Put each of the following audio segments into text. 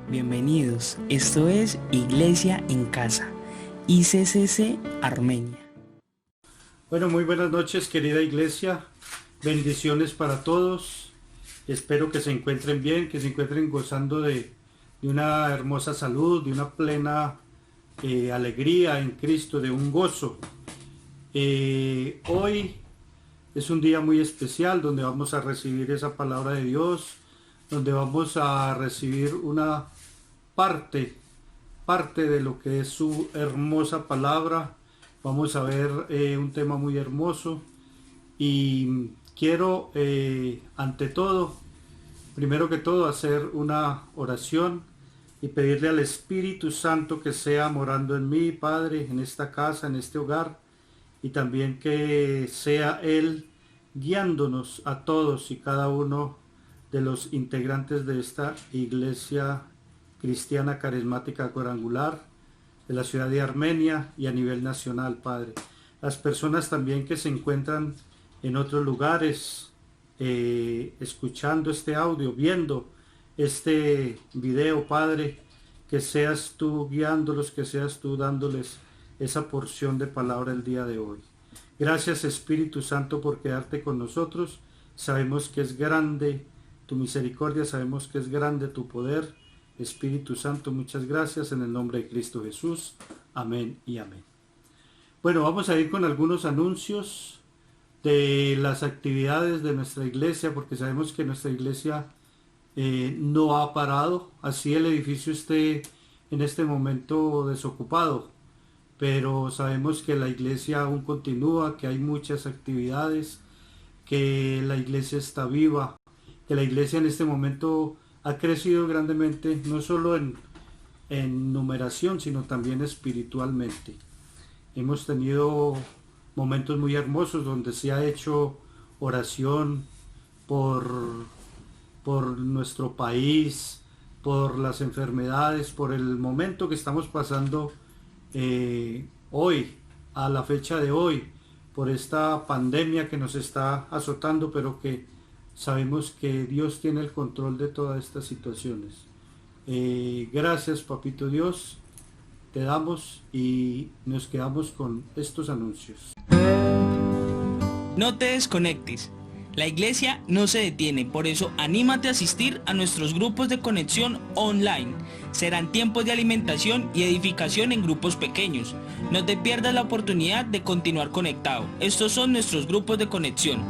Bienvenidos, esto es Iglesia en Casa, ICCC Armenia. Bueno, muy buenas noches, querida iglesia. Bendiciones para todos. Espero que se encuentren bien, que se encuentren gozando de una hermosa salud, de una plena alegría en Cristo, de un gozo. Hoy es un día muy especial donde vamos a recibir esa palabra de Dios, donde vamos a recibir una parte de lo que es su hermosa palabra. Vamos a ver un tema muy hermoso y quiero ante todo, primero que todo, hacer una oración y pedirle al Espíritu Santo que sea morando en mí, Padre, en esta casa, en este hogar, y también que sea Él guiándonos a todos y cada uno de los integrantes de esta iglesia cristiana carismática cuadrangular de la ciudad de Armenia y a nivel nacional, Padre. Las personas también que se encuentran en otros lugares escuchando este audio, viendo este video, Padre, que seas tú guiándolos, que seas tú dándoles esa porción de palabra el día de hoy. Gracias, Espíritu Santo, por quedarte con nosotros. Sabemos que es grande tu misericordia, sabemos que es grande tu poder. Espíritu Santo, muchas gracias en el nombre de Cristo Jesús. Amén y amén. Bueno, vamos a ir con algunos anuncios de las actividades de nuestra iglesia, porque sabemos que nuestra iglesia no ha parado. Así el edificio esté en este momento desocupado, pero sabemos que la iglesia aún continúa, que hay muchas actividades, que la iglesia está viva, que la iglesia en este momento ha crecido grandemente, no solo en numeración, sino también espiritualmente. Hemos tenido momentos muy hermosos donde se ha hecho oración por nuestro país, por las enfermedades, por el momento que estamos pasando hoy, a la fecha de hoy, por esta pandemia que nos está azotando, pero que sabemos que Dios tiene el control de todas estas situaciones. Gracias, Papito Dios, te damos y nos quedamos con estos anuncios. No te desconectes. La iglesia no se detiene, por eso anímate a asistir a nuestros grupos de conexión online. Serán tiempos de alimentación y edificación en grupos pequeños. No te pierdas la oportunidad de continuar conectado. Estos son nuestros grupos de conexión.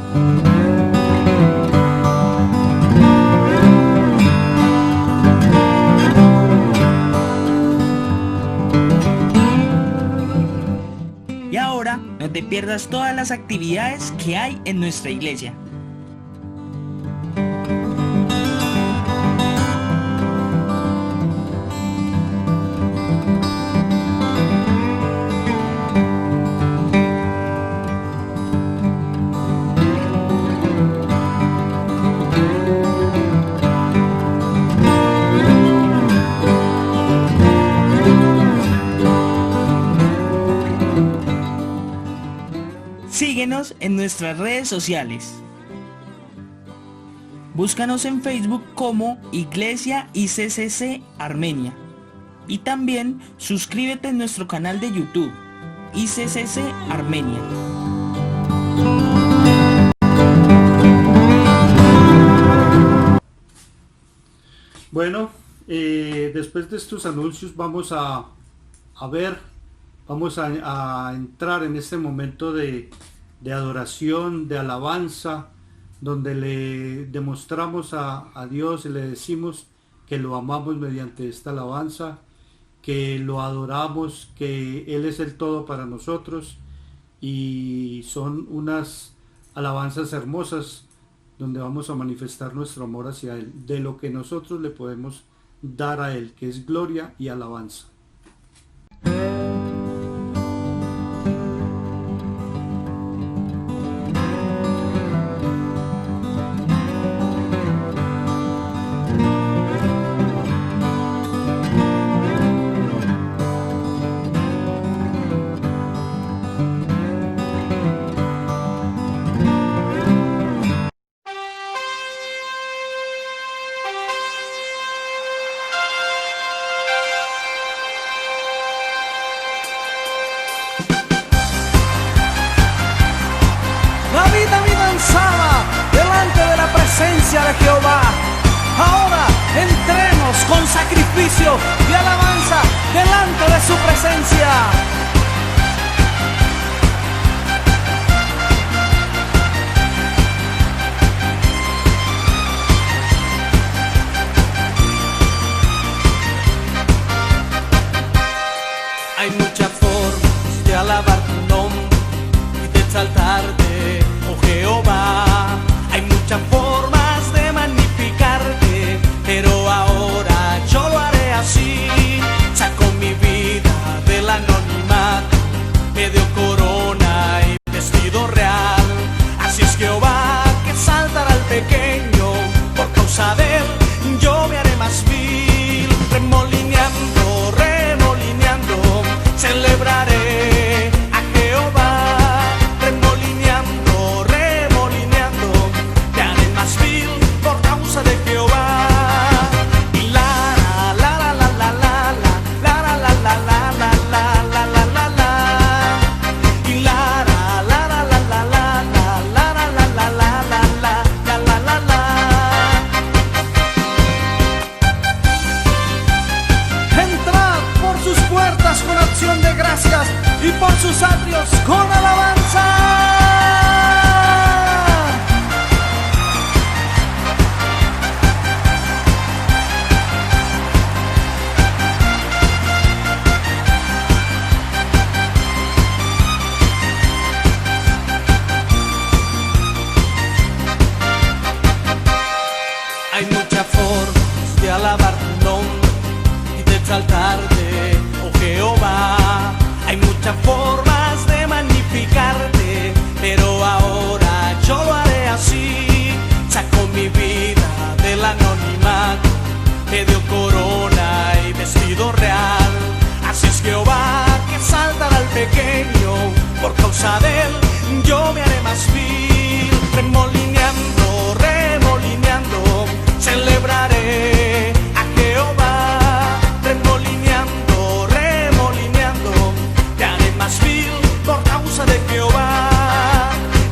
Y ahora, no te pierdas todas las actividades que hay en nuestra iglesia. Síguenos en nuestras redes sociales. Búscanos en Facebook como Iglesia ICCC Armenia. Y también suscríbete en nuestro canal de YouTube, ICCC Armenia. Bueno, después de estos anuncios vamos a entrar en este momento de adoración, de alabanza, donde le demostramos a Dios y le decimos que lo amamos mediante esta alabanza, que lo adoramos, que Él es el todo para nosotros, y son unas alabanzas hermosas donde vamos a manifestar nuestro amor hacia Él, de lo que nosotros le podemos dar a Él, que es gloria y alabanza. presencia de Jehová. Ahora entremos con sacrificio y alabanza delante de su presencia. Hay muchas formas de alabar tu nombre y de exaltarte, oh Jehová. Hay muchas formas de magnificarte, pero ahora yo lo haré así. Saco mi vida del anonimato, me dio corona y vestido real. Así es Jehová que saltará al pequeño, por causa de él yo me haré más vil. Remolineando, remolineando, celebraré a Jehová. Remolineando, remolineando, te haré más vil por causa de Jehová. Y la la la la la la la la la la la la la la la la. Y la la la la la la la la la la la la la la la. Entrad por sus puertas con acción de gracias y por sus atrios con alabanza. Hay muchas formas de alabar tu nombre y de exaltarte, oh Jehová. Hay muchas formas de magnificarte, pero ahora yo lo haré así. Saco mi vida del anonimato, me dio corona y vestido real. Así es Jehová que saltará al pequeño, por causa de él yo me haré más vil. Remolineando, remolineando, celebraré a Jehová. Remolineando, remolineando, te haré más vil por causa de Jehová.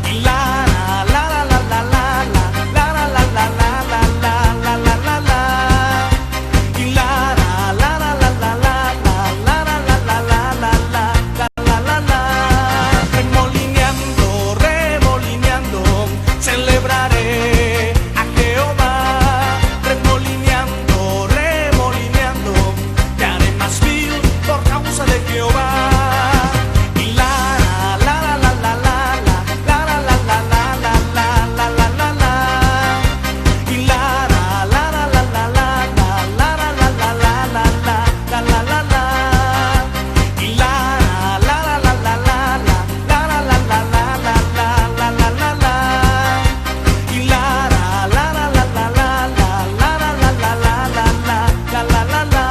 Y la la la la la la la la la la la la la la la la. Y la la la la la la la la la la la la la la la. Remolineando, remolineando, celebraré a Jehová. Remolineando, remolineando, te haré más vil por causa de Jehová. Y la la la la la la la la la la la la la la la. Y la la la la la la la la la la la la la la la la. Y la la la la la la la la la la la la la la la. Y la la la la la la la la la la la la la la.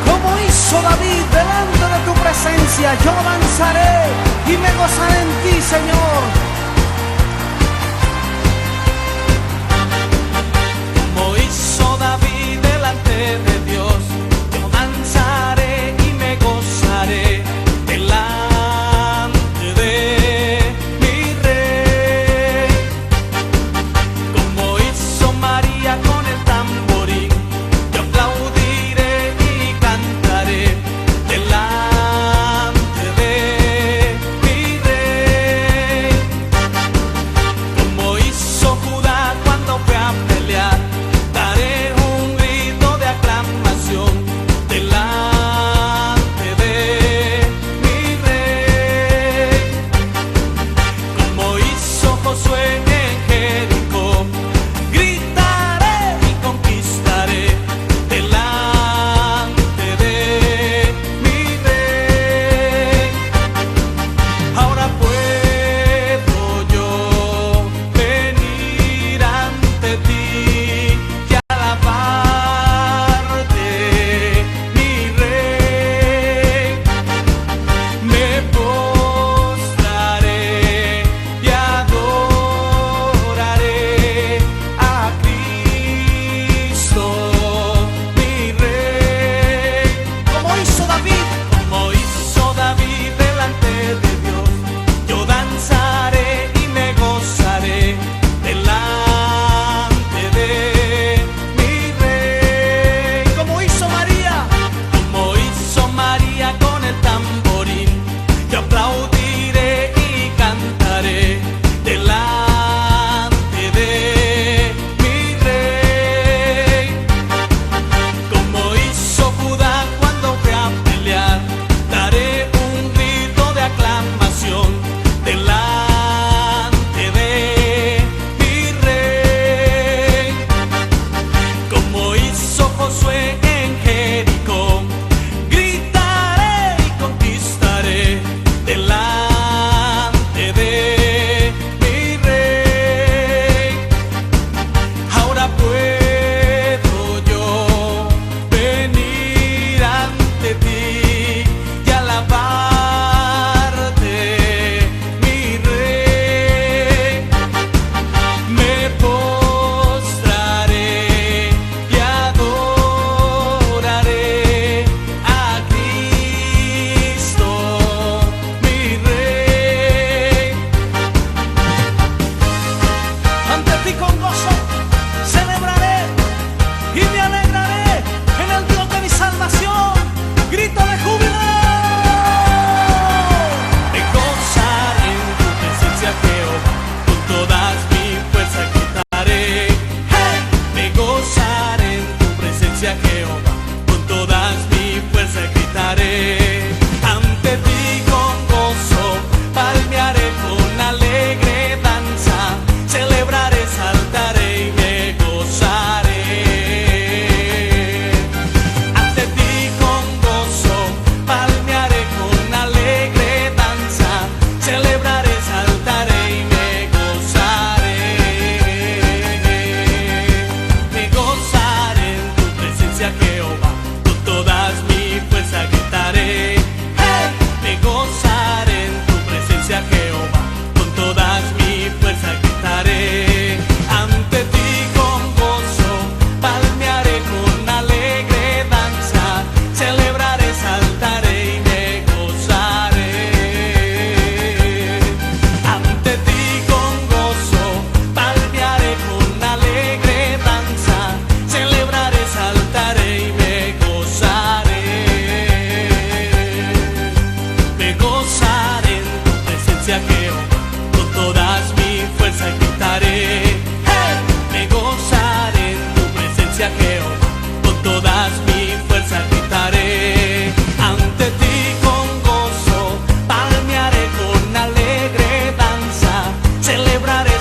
Como hizo David delante de tu presencia, yo avanzaré y me gozaré en ti, Señor. Como hizo David delante de Dios, yo danzaré y me gozaré delante de mi Rey. Como hizo María con el tamborín, yo aplaudiré y cantaré delante de mi Rey.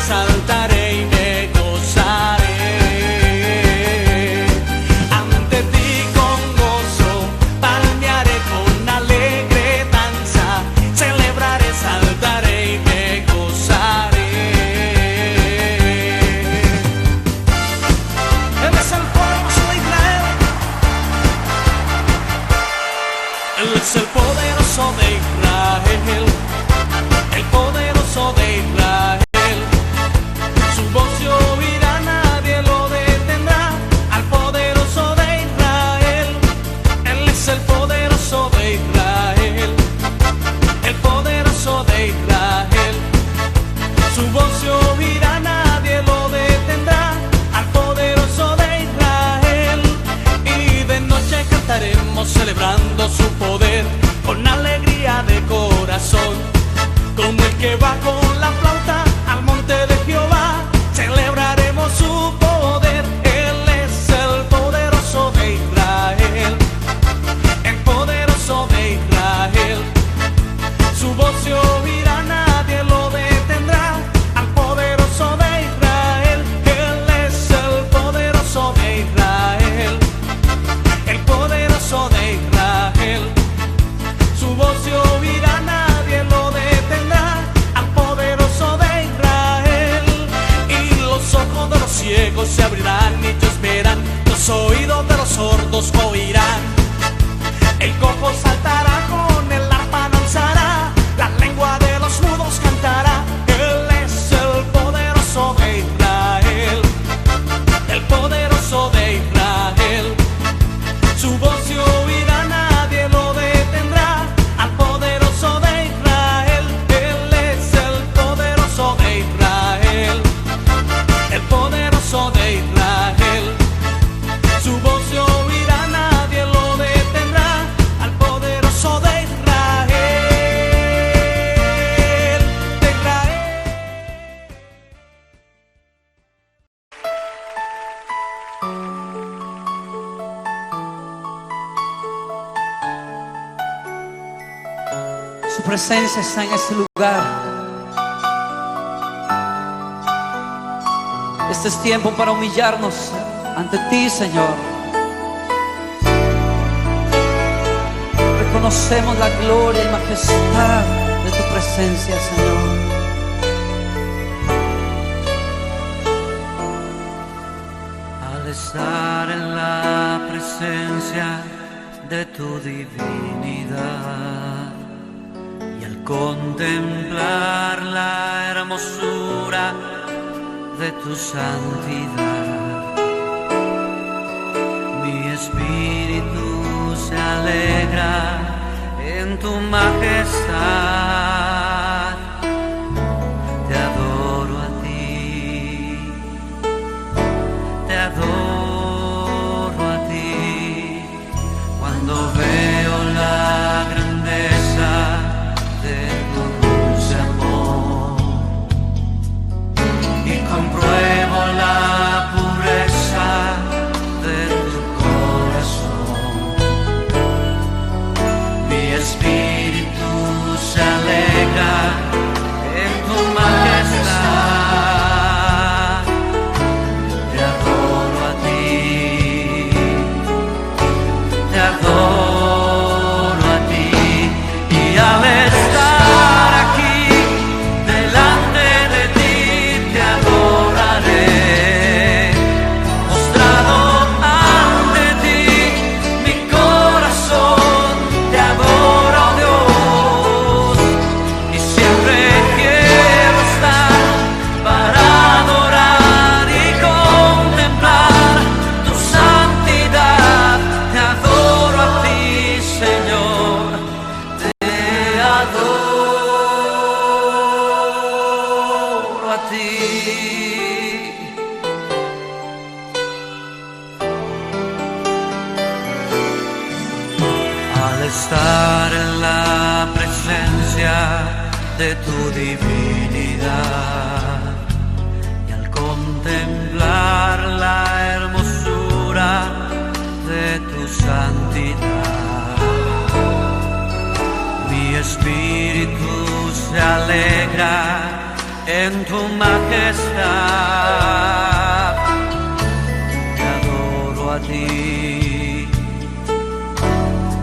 exaltaré y me gozaré. Ante ti con gozo palmearé, con alegre danza celebraré, saltaré y me gozaré. Él es el poderoso de Israel. Él es el poderoso de Israel. El poderoso de Israel. Su voz se oirá, nadie lo detendrá. Al poderoso de Israel. Él es el poderoso de Israel. El poderoso de Israel. Su voz se oirá, nadie lo detendrá. Al poderoso de Israel. Y de noche cantaremos celebrando su poder con alegría de corazón. Como el que va con la flauta al monte de Jehová, celebraremos su poder. Él es el poderoso de Israel. El poderoso de Israel. Su voz se oirá, nadie lo detendrá. Al poderoso de Israel. Él es el poderoso de Israel. El poderoso de Israel. Su voz se oirá, nadie lo detendrá. Al poderoso de Israel. Y los ojos de los ciegos se abrirán y ellos verán. Los oídos de los sordos oirán. El cojo saltará, con el arpa danzará. La lengua de los mudos cantará. Él es el poderoso de Israel. El poderoso de Israel. Su voz se oirá, nadie lo detendrá. Al poderoso de Israel. Él es el poderoso de Israel. El poderoso de Israel. Su voz se oirá, nadie lo detendrá. Al poderoso de Israel. De Israel. Su presencia está en este lugar. Este es tiempo para humillarnos ante ti, Señor. Reconocemos la gloria y majestad de tu presencia, Señor. Al estar en la presencia de tu divinidad y al contemplar la hermosura de tu santidad, mi espíritu se alegra en tu majestad. Te adoro a ti, te adoro a ti, cuando veo la grandeza de tu dulce amor y compruebo la pureza de tu corazón. Mi espíritu se alegra en tu majestad. Te adoro a ti, te adoro a ti, y al estar aquí delante de ti te adoraré. Postrado ante ti, mi corazón te adora, oh Dios, y siempre quiero estar para adorar y contemplar tu santidad. Te adoro a ti, Señor, te adoro a ti. Al estar en la presencia de tu divinidad y al contemplar la hermosura de tu santidad, mi espíritu se alegra en tu majestad. Te adoro a ti,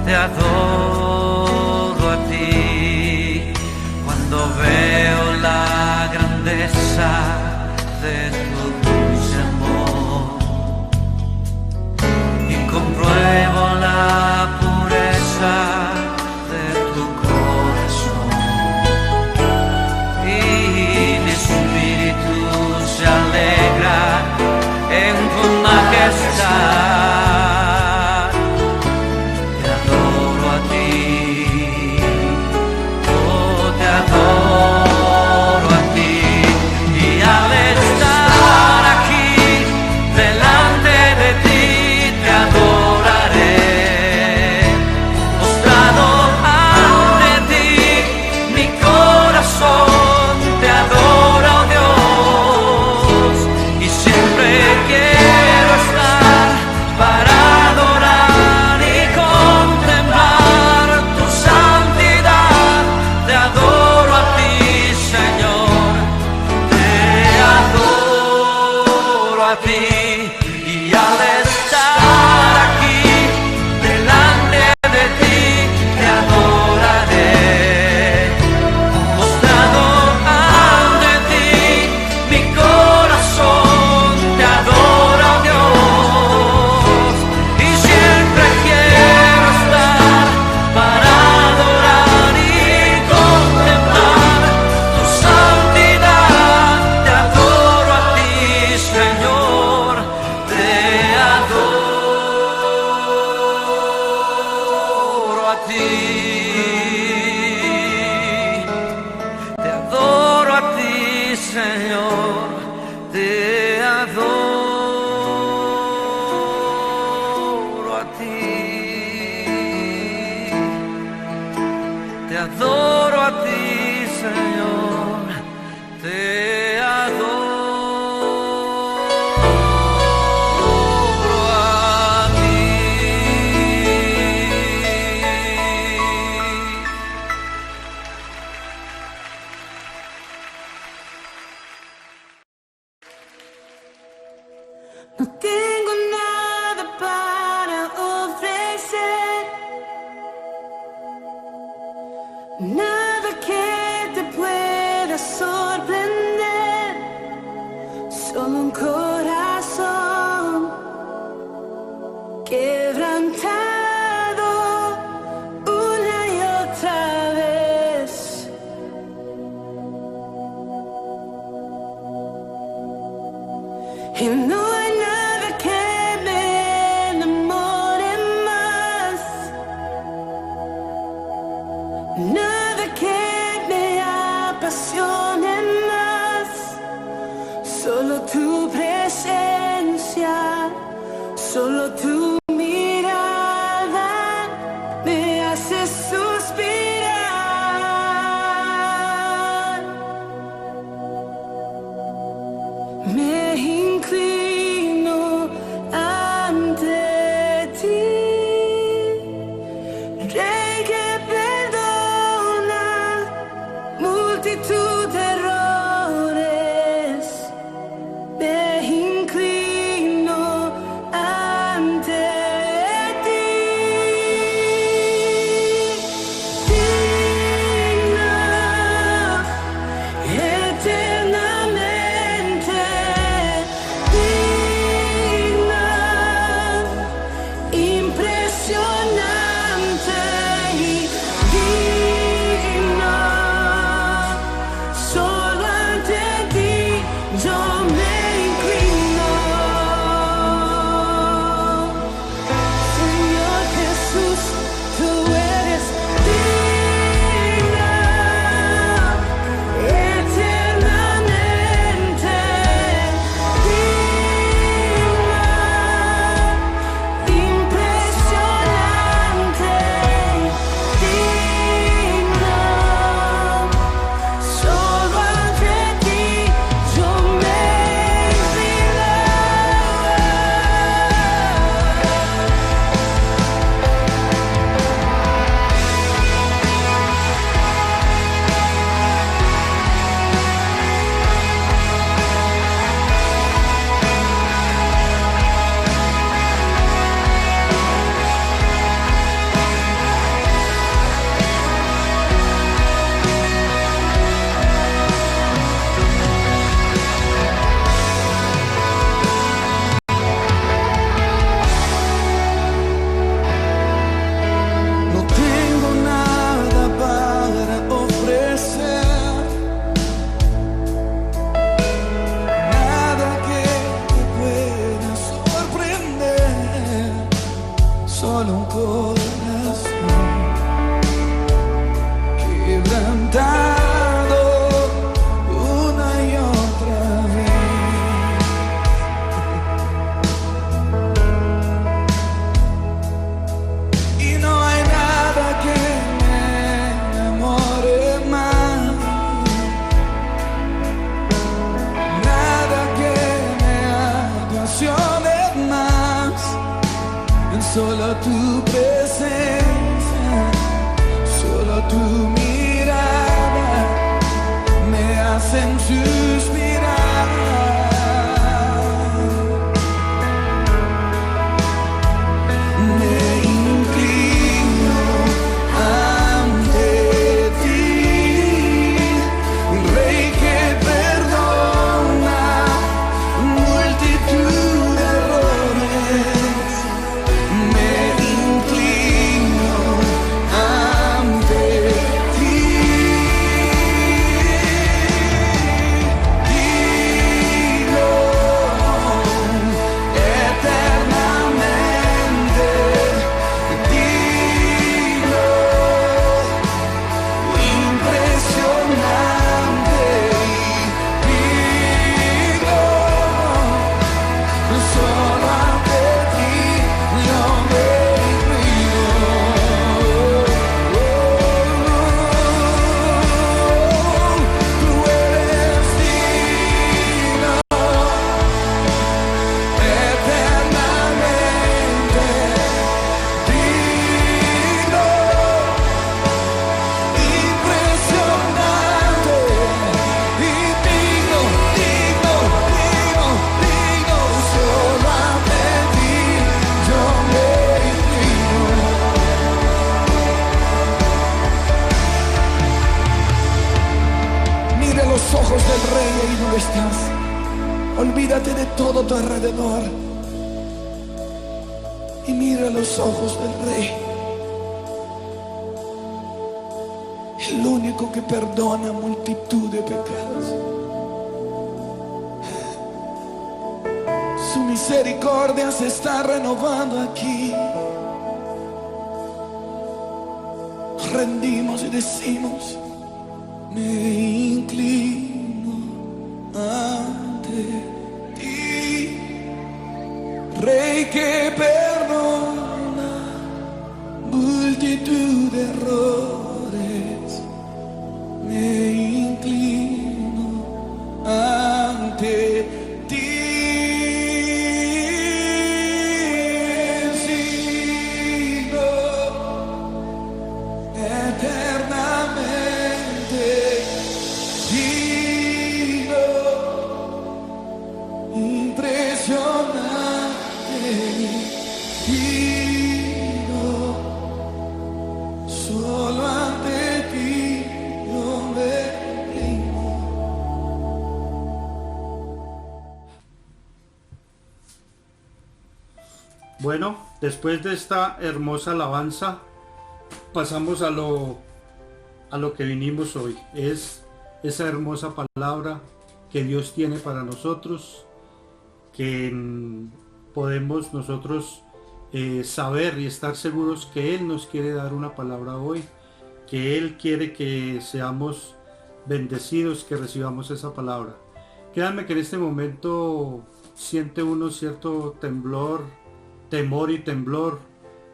te adoro a ti, cuando veo la grandeza de tu dulce amor y compruebo la pureza de tu corazón, y mi espíritu se alegra en tu majestad. Te adoro a ti, oh, te adoro a ti, y al estar aquí delante de ti te adoraré, postrado ante ti, mi corazón te adora, oh Dios, y siempre quiero estar para adorar y contemplar tu santidad. Te adoro a ti, Señor, te adoro a ti, y al estar aquí delante de ti te adoraré, postrado ante ti, mi corazón te adora, oh Dios, y siempre quiero estar para adorar y contemplar tu santidad. Te adoro a ti, Señor, te adoro a ti, te adoro a ti, Señor, te adoro a ti, te adoro a ti, Señor, te adoro a ti. No tengo nada para ofrecer, nada que te pueda sorprender, solo un corazón quebrantado una y otra vez. Y no hay nada que me enamore más, nada que me apasione más, solo tu presencia, solo tu mirada me hace suspirar. Me inclino ante ti, Rey que perdona multitud de errores. Me inclino ante tu presencia, solo tu mirada me hacen suspirar. Me inclino ante ti, Rey que perdona multitud de errores. Me inclino ante ti. Digo eternamente, digo impresionante, digo solo ante ti yo me inclino. Tú eres digno eternamente, digno, impresionante, y digno, digno, digno, digno, solo ante ti yo me inclino. Mira los ojos del Rey ahí donde estás. Olvídate de todo tu alrededor y mira los ojos del Rey, el único que perdona multitud de pecados. Su misericordia se está renovando aquí. Nos rendimos y decimos: me inclino ante ti, Rey que perdona multitud de errores. Me inclino ante ti. Sigo eternamente, digno, impresionante, digno, solo ante ti yo me inclino. Bueno, después de esta hermosa alabanza, pasamos a lo que vinimos hoy. Es esa hermosa palabra que Dios tiene para nosotros, que podemos nosotros saber y estar seguros que Él nos quiere dar una palabra hoy, que Él quiere que seamos bendecidos, que recibamos esa palabra. Créanme que en este momento siente uno cierto temor y temblor,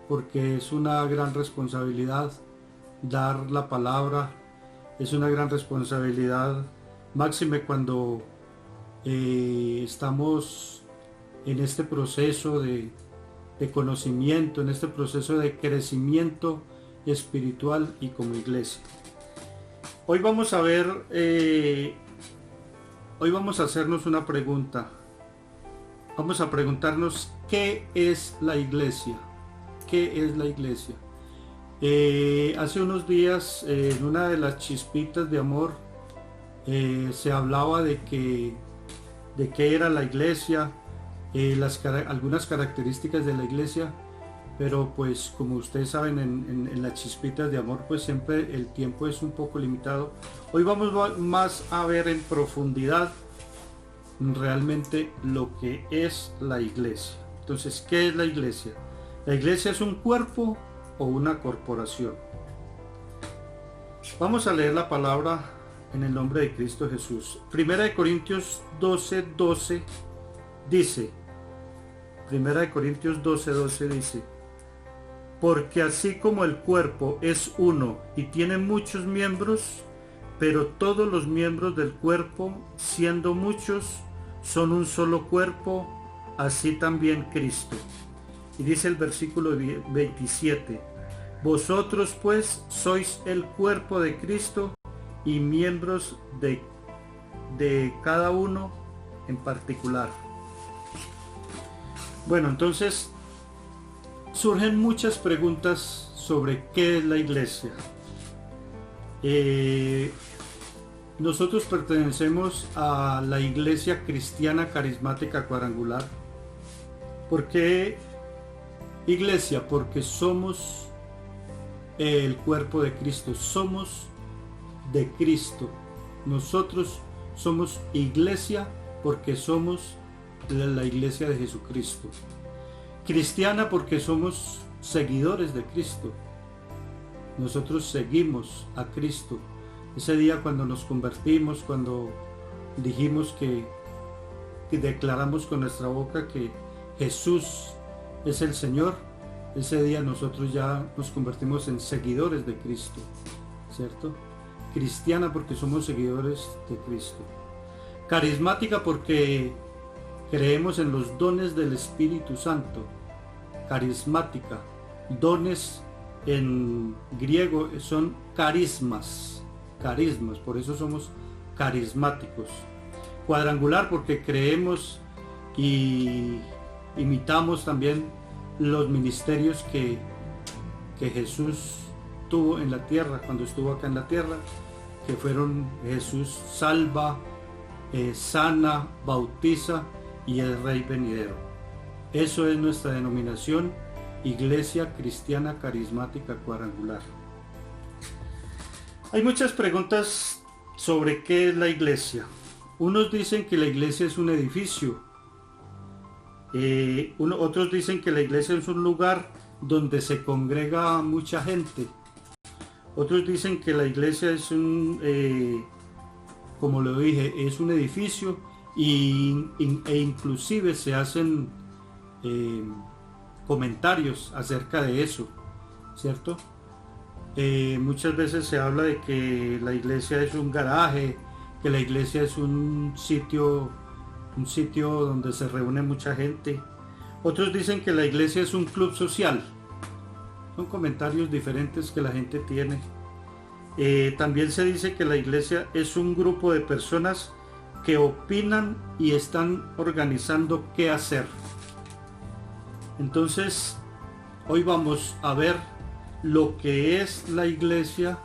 porque es una gran responsabilidad dar la palabra, es una gran responsabilidad, máxime cuando estamos en este proceso de conocimiento, en este proceso de crecimiento espiritual y como iglesia. Hoy vamos a ver, hoy vamos a hacernos una pregunta. Vamos a preguntarnos ¿qué es la iglesia? ¿Qué es la iglesia? Hace unos días en una de las chispitas de amor se hablaba de qué era la iglesia, algunas características de la iglesia, pero pues como ustedes saben en las chispitas de amor pues siempre el tiempo es un poco limitado. Hoy vamos más a ver en profundidad realmente lo que es la iglesia. Entonces, ¿qué es la iglesia? La iglesia es un cuerpo o una corporación. Vamos a leer la palabra en el nombre de Cristo Jesús. Primera de Corintios 12:12 dice, Primera de Corintios 12:12 dice, porque así como el cuerpo es uno y tiene muchos miembros, pero todos los miembros del cuerpo, siendo muchos, son un solo cuerpo, así también Cristo. Y dice el versículo 27, vosotros pues sois el cuerpo de Cristo y miembros de cada uno en particular. Bueno, entonces surgen muchas preguntas sobre qué es la iglesia. Nosotros pertenecemos a la Iglesia Cristiana Carismática Cuadrangular. ¿Por qué iglesia? Porque somos el cuerpo de Cristo, somos de Cristo. Nosotros somos iglesia porque somos la iglesia de Jesucristo. Cristiana porque somos seguidores de Cristo. Nosotros seguimos a Cristo. Ese día cuando nos convertimos, cuando dijimos que declaramos con nuestra boca que Jesús es el Señor, ese día nosotros ya nos convertimos en seguidores de Cristo, ¿cierto? Cristiana porque somos seguidores de Cristo. Carismática porque creemos en los dones del Espíritu Santo. Carismática, dones en griego son carismas, por eso somos carismáticos. Cuadrangular porque creemos y imitamos también los ministerios que Jesús tuvo en la tierra, cuando estuvo acá en la tierra, que fueron Jesús salva, sana, bautiza y el Rey venidero. Eso es nuestra denominación, Iglesia Cristiana Carismática Cuadrangular. Hay muchas preguntas sobre qué es la iglesia. Unos dicen que la iglesia es un edificio. Otros dicen que la iglesia es un lugar donde se congrega mucha gente. Otros dicen que la iglesia es como lo dije, es un edificio e inclusive se hacen comentarios acerca de eso, ¿cierto? Muchas veces se habla de que la iglesia es un garaje, que la iglesia es un sitio donde se reúne mucha gente. Otros dicen que la iglesia es un club social. Son comentarios diferentes que la gente tiene. También se dice que la iglesia es un grupo de personas que opinan y están organizando qué hacer. Entonces, hoy vamos a ver lo que es la iglesia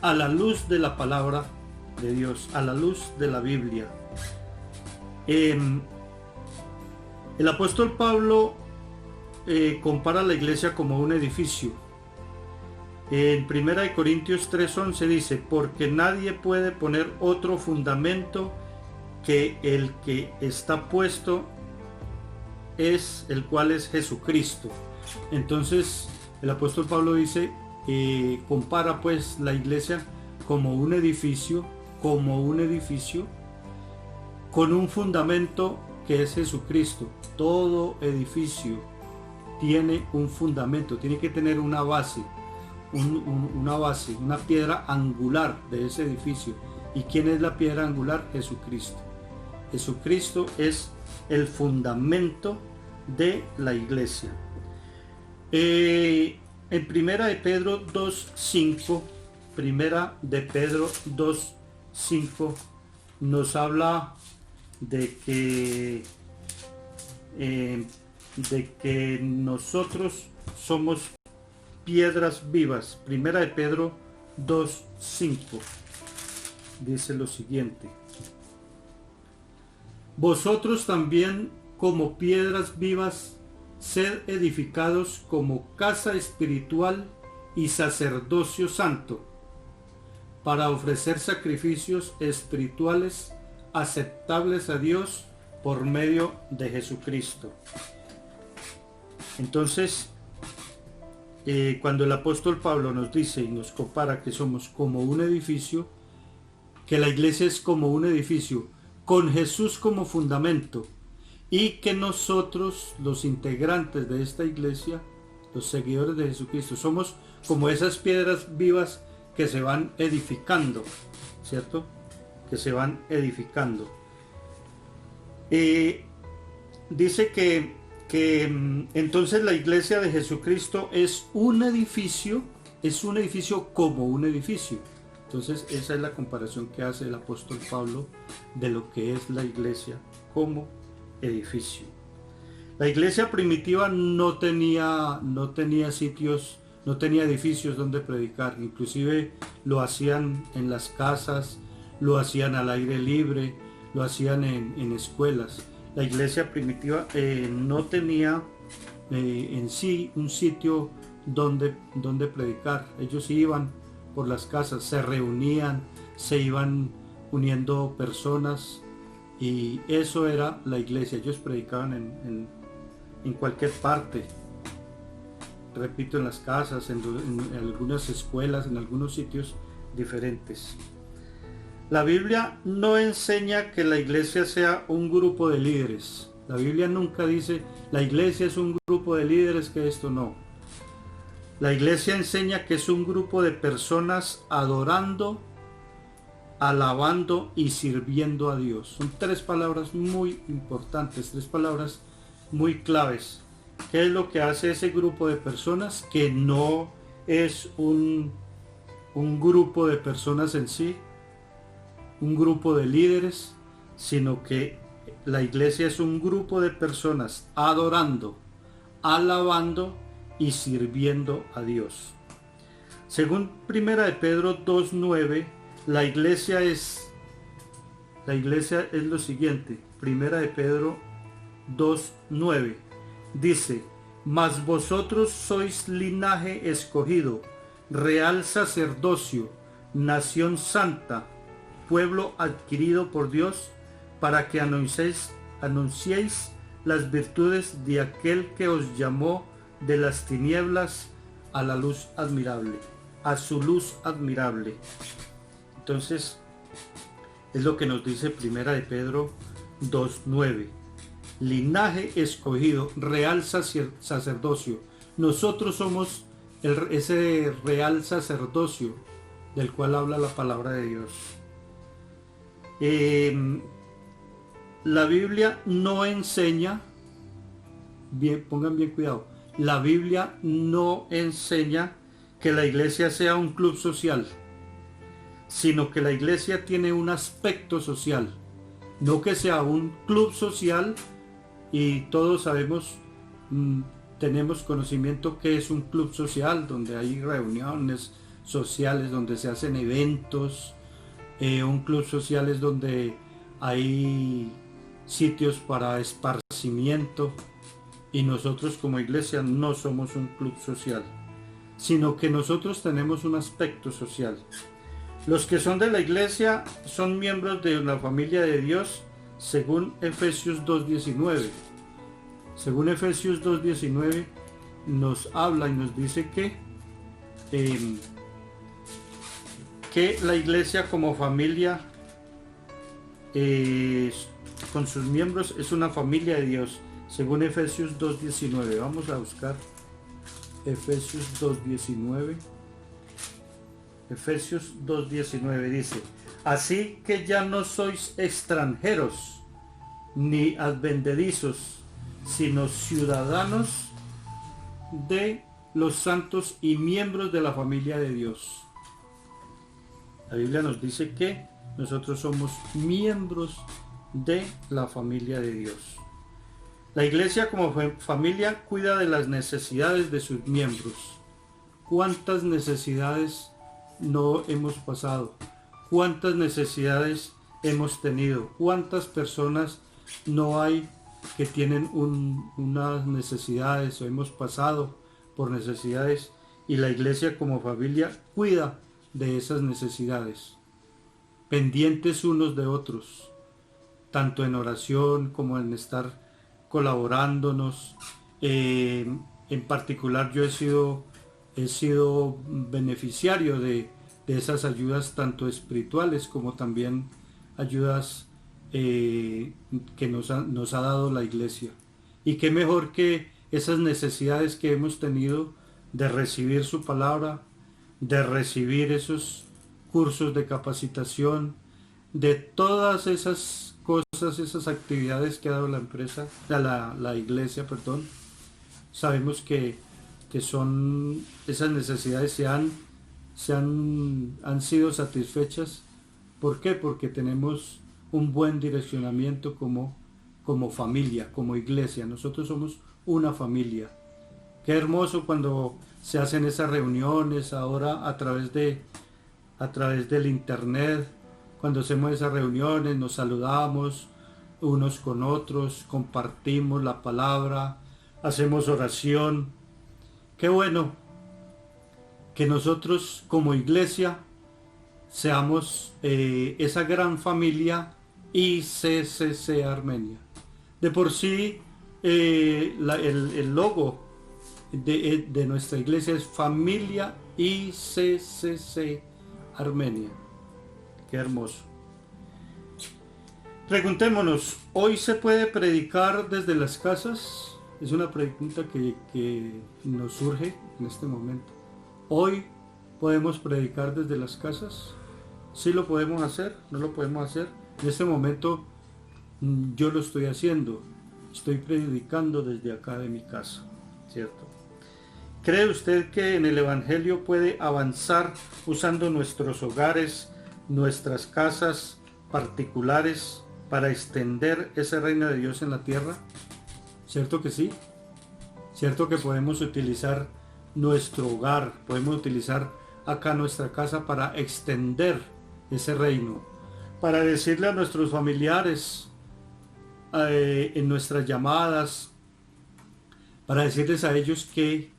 a la luz de la palabra de Dios, a la luz de la Biblia. El apóstol Pablo compara la iglesia como un edificio. En 1 Corintios 3:11 dice, porque nadie puede poner otro fundamento que el que está puesto, es el cual es Jesucristo. Entonces el apóstol Pablo dice, compara pues la iglesia como un edificio con un fundamento que es Jesucristo. Todo edificio tiene un fundamento, tiene que tener una base, una piedra angular de ese edificio. ¿Y quién es la piedra angular? Jesucristo. Jesucristo es el fundamento de la iglesia. En Primera de Pedro 2:5 nos habla de que nosotros somos piedras vivas. Primera de Pedro 2:5 dice lo siguiente: vosotros también, como piedras vivas, sed edificados como casa espiritual y sacerdocio santo, para ofrecer sacrificios espirituales aceptables a Dios por medio de Jesucristo. Entonces, cuando el apóstol Pablo nos dice y nos compara que somos como un edificio, que la iglesia es como un edificio con Jesús como fundamento, y que nosotros, los integrantes de esta iglesia, los seguidores de Jesucristo, somos como esas piedras vivas que se van edificando, ¿cierto? Que se van edificando. Dice que que entonces la iglesia de Jesucristo es un edificio como un edificio. Entonces esa es la comparación que hace el apóstol Pablo de lo que es la iglesia como edificio. La iglesia primitiva no tenía sitios, no tenía edificios donde predicar, inclusive lo hacían en las casas, lo hacían al aire libre, lo hacían en escuelas. La iglesia primitiva no tenía en sí un sitio donde predicar. Ellos iban por las casas, se reunían, se iban uniendo personas y eso era la iglesia. Ellos predicaban en cualquier parte. Repito, en las casas, en algunas escuelas, en algunos sitios diferentes. La Biblia no enseña que la iglesia sea un grupo de líderes. La Biblia nunca dice, la iglesia es un grupo de líderes, que esto no. La iglesia enseña que es un grupo de personas adorando, alabando y sirviendo a Dios. Son tres palabras muy importantes, tres palabras muy claves. ¿Qué es lo que hace ese grupo de personas? Que no es un grupo de personas en sí, un grupo de líderes, sino que la iglesia es un grupo de personas adorando, alabando y sirviendo a Dios. Según 1 de Pedro 2:9, la iglesia es lo siguiente. 1 de Pedro 2:9 dice: mas vosotros sois linaje escogido, real sacerdocio, nación santa, pueblo adquirido por Dios, para que anunciéis las virtudes de aquel que os llamó de las tinieblas a la luz admirable, a su luz admirable. Entonces, es lo que nos dice 1 de Pedro 2:9. Linaje escogido, real sacerdocio. Nosotros somos ese real sacerdocio del cual habla la palabra de Dios. La Biblia no enseña, pongan bien cuidado, la Biblia no enseña que la iglesia sea un club social, sino que la iglesia tiene un aspecto social, no que sea un club social. Y todos sabemos, tenemos conocimiento que es un club social, donde hay reuniones sociales, donde se hacen eventos. Un club social es donde hay sitios para esparcimiento. Y nosotros como iglesia no somos un club social, sino que nosotros tenemos un aspecto social. Los que son de la iglesia son miembros de la familia de Dios, según Efesios 2:19. Según Efesios 2:19 nos habla y nos dice que la iglesia como familia con sus miembros es una familia de Dios, según Efesios 2:19. Vamos a buscar Efesios 2:19. Efesios 2:19 dice: así que ya no sois extranjeros ni advenedizos, sino ciudadanos de los santos y miembros de la familia de Dios. La Biblia nos dice que nosotros somos miembros de la familia de Dios. La iglesia como familia cuida de las necesidades de sus miembros. ¿Cuántas necesidades no hemos pasado? ¿Cuántas necesidades hemos tenido? ¿Cuántas personas no hay que tienen unas necesidades o hemos pasado por necesidades? Y la iglesia como familia cuida de esas necesidades, pendientes unos de otros, tanto en oración como en estar colaborándonos. En particular yo he sido beneficiario de esas ayudas, tanto espirituales como también ayudas que nos ha dado la iglesia. Y qué mejor que esas necesidades que hemos tenido de recibir su palabra, de recibir esos cursos de capacitación, de todas esas cosas esas actividades que ha dado la empresa, la iglesia, perdón, sabemos que son esas necesidades han sido satisfechas. ¿Por qué? Porque tenemos un buen direccionamiento como familia, como iglesia. Nosotros somos una familia. Qué hermoso cuando se hacen esas reuniones ahora a través del internet. Cuando hacemos esas reuniones nos saludamos unos con otros, compartimos la palabra, hacemos oración. Qué bueno que nosotros como iglesia seamos esa gran familia ICCC Armenia. De por sí el logo de nuestra iglesia es Familia ICCC Armenia. Qué hermoso. Preguntémonos, ¿hoy se puede predicar desde las casas? Es una pregunta que nos surge en este momento. ¿Hoy podemos predicar desde las casas? ¿Sí lo podemos hacer? ¿No lo podemos hacer? En este momento yo lo estoy haciendo. Estoy predicando desde acá de mi casa, ¿cierto? ¿Cree usted que en el Evangelio puede avanzar usando nuestros hogares, nuestras casas particulares para extender ese reino de Dios en la tierra? ¿Cierto que sí? ¿Cierto que podemos utilizar nuestro hogar, podemos utilizar acá nuestra casa para extender ese reino? Para decirle a nuestros familiares en nuestras llamadas, para decirles a ellos que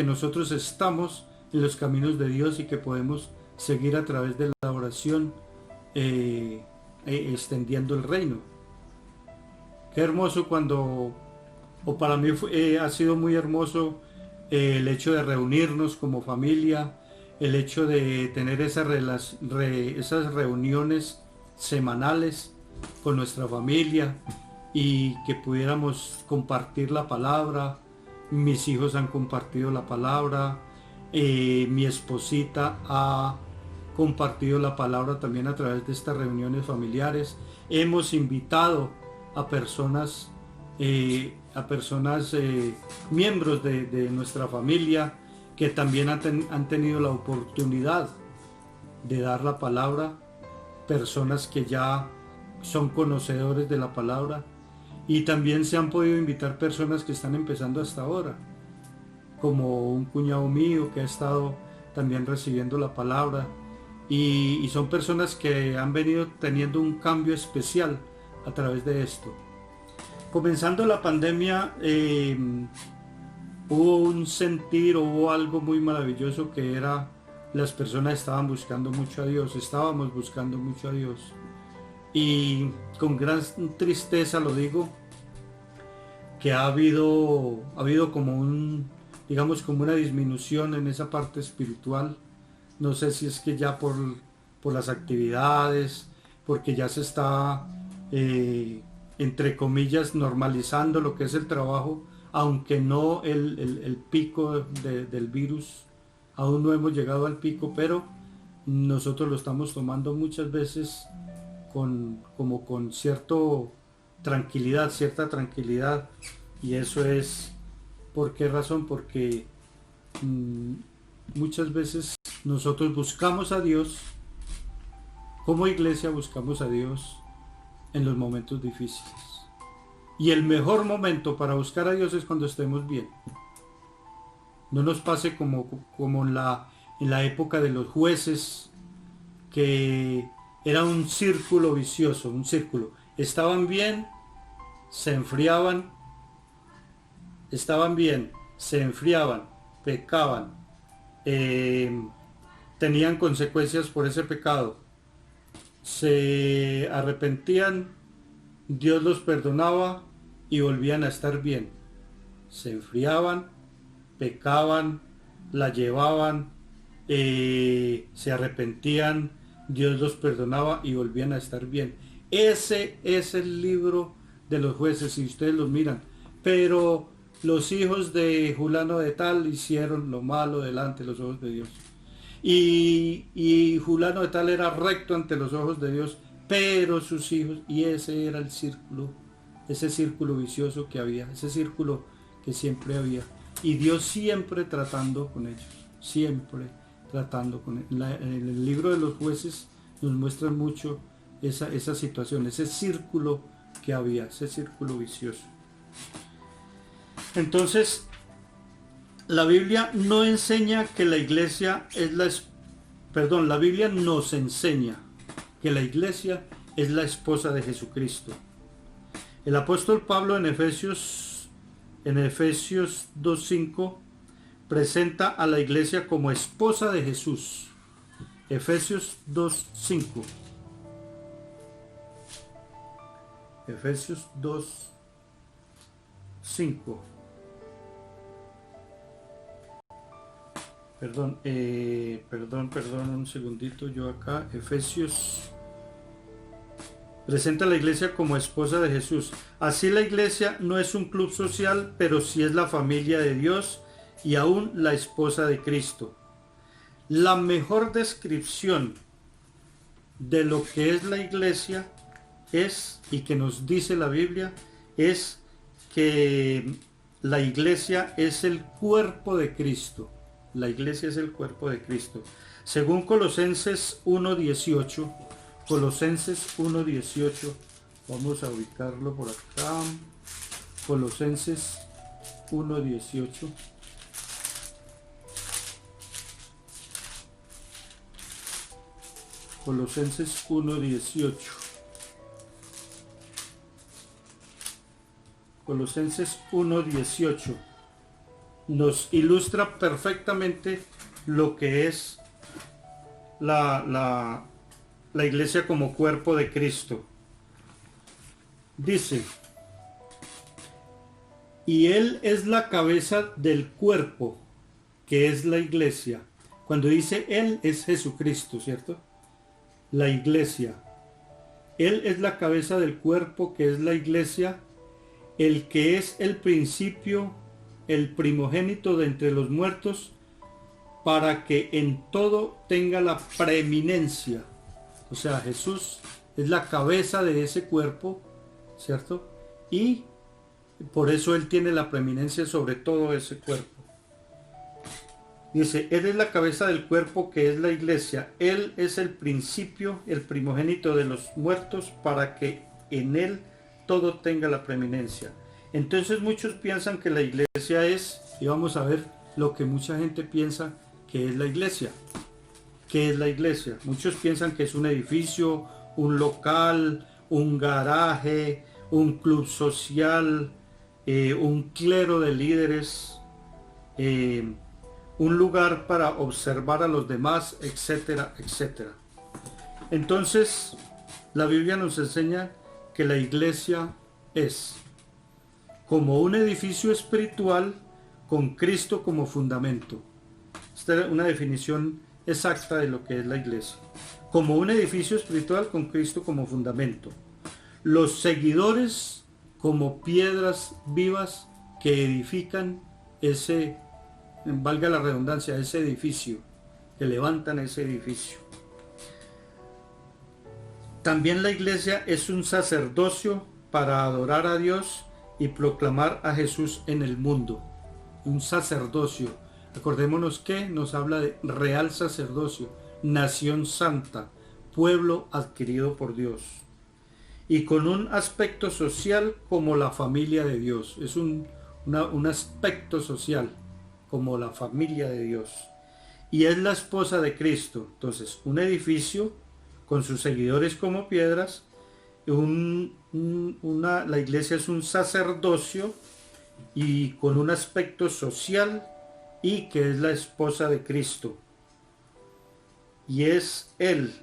nosotros estamos en los caminos de Dios y que podemos seguir a través de la oración extendiendo el reino. Qué hermoso para mí ha sido muy hermoso el hecho de reunirnos como familia, el hecho de tener esas reuniones semanales con nuestra familia y que pudiéramos compartir la palabra. Mis hijos han compartido la palabra, mi esposita ha compartido la palabra también a través de estas reuniones familiares. Hemos invitado a personas miembros de nuestra familia que también han tenido la oportunidad de dar la palabra, personas que ya son conocedores de la palabra, y también se han podido invitar personas que están empezando hasta ahora, como un cuñado mío que ha estado también recibiendo la palabra, y son personas que han venido teniendo un cambio especial a través de esto. Comenzando la pandemia, hubo algo muy maravilloso, que era las personas estaban buscando mucho a Dios, estábamos buscando mucho a Dios. Y con gran tristeza lo digo, que ha habido como como una disminución en esa parte espiritual. No sé si es que ya por las actividades, porque ya se está entre comillas normalizando lo que es el trabajo, aunque no el pico del virus, aún no hemos llegado al pico, pero nosotros lo estamos tomando muchas veces con cierta tranquilidad, y eso es, ¿por qué razón? Porque muchas veces nosotros buscamos a Dios, como iglesia buscamos a Dios en los momentos difíciles, y el mejor momento para buscar a Dios es cuando estemos bien. No nos pase como en la época de los jueces, que era un círculo vicioso, un círculo. Estaban bien, se enfriaban, pecaban, tenían consecuencias por ese pecado, se arrepentían, Dios los perdonaba y volvían a estar bien. Se enfriaban, pecaban, la llevaban, se arrepentían, Dios los perdonaba y volvían a estar bien. Ese es el libro de los jueces, si ustedes los miran. Pero los hijos de fulano de tal hicieron lo malo delante de los ojos de Dios. Y fulano de tal era recto ante los ojos de Dios, pero sus hijos, y ese era el círculo, ese círculo vicioso que había, ese círculo que siempre había. Y Dios siempre tratando con ellos, siempre tratando con ellos. En el libro de los jueces nos muestran mucho esa situación, ese círculo que había, ese círculo vicioso. Entonces, la Biblia no enseña que la iglesia es la Biblia nos enseña que la iglesia es la esposa de Jesucristo. El apóstol Pablo en Efesios 2:5 presenta a la iglesia como esposa de Jesús. Efesios 2:5. Efesios 2:5. Perdón, un segundito, yo acá, Efesios presenta a la iglesia como esposa de Jesús. Así la iglesia no es un club social, pero sí es la familia de Dios y aún la esposa de Cristo. La mejor descripción de lo que es la iglesia es, y que nos dice la Biblia, es que la iglesia es el cuerpo de Cristo. La iglesia es el cuerpo de Cristo. Según Colosenses 1:18, Colosenses 1:18, vamos a ubicarlo por acá. Colosenses 1:18. Colosenses 1:18. Colosenses 1:18 nos ilustra perfectamente lo que es la iglesia como cuerpo de Cristo. Dice, y Él es la cabeza del cuerpo, que es la iglesia. Cuando dice Él, es Jesucristo, ¿cierto? La iglesia. Él es la cabeza del cuerpo, que es la iglesia, el que es el principio, el primogénito de entre los muertos, para que en todo tenga la preeminencia. O sea, Jesús es la cabeza de ese cuerpo, ¿cierto? Y por eso Él tiene la preeminencia sobre todo ese cuerpo. Dice, Él es la cabeza del cuerpo, que es la iglesia. Él es el principio, el primogénito de los muertos, para que en Él todo tenga la preeminencia. Entonces muchos piensan que la iglesia es, y vamos a ver lo que mucha gente piensa que es la iglesia. ¿Qué es la iglesia? Muchos piensan que es un edificio, un local, un garaje, un club social, un clero de líderes, un lugar para observar a los demás, etcétera, etcétera. Entonces, la Biblia nos enseña que la iglesia es como un edificio espiritual con Cristo como fundamento. Esta es una definición exacta de lo que es la iglesia. Como un edificio espiritual con Cristo como fundamento. Los seguidores como piedras vivas que edifican ese, valga la redundancia, ese edificio, que levantan ese edificio. También la iglesia es un sacerdocio para adorar a Dios y proclamar a Jesús en el mundo. Un sacerdocio. Acordémonos que nos habla de real sacerdocio, nación santa, pueblo adquirido por Dios. Y con un aspecto social como la familia de Dios. Es un aspecto social como la familia de Dios. Y es la esposa de Cristo. Entonces, un edificio con sus seguidores como piedras. La iglesia es un sacerdocio y con un aspecto social, y que es la esposa de Cristo. Y es Él,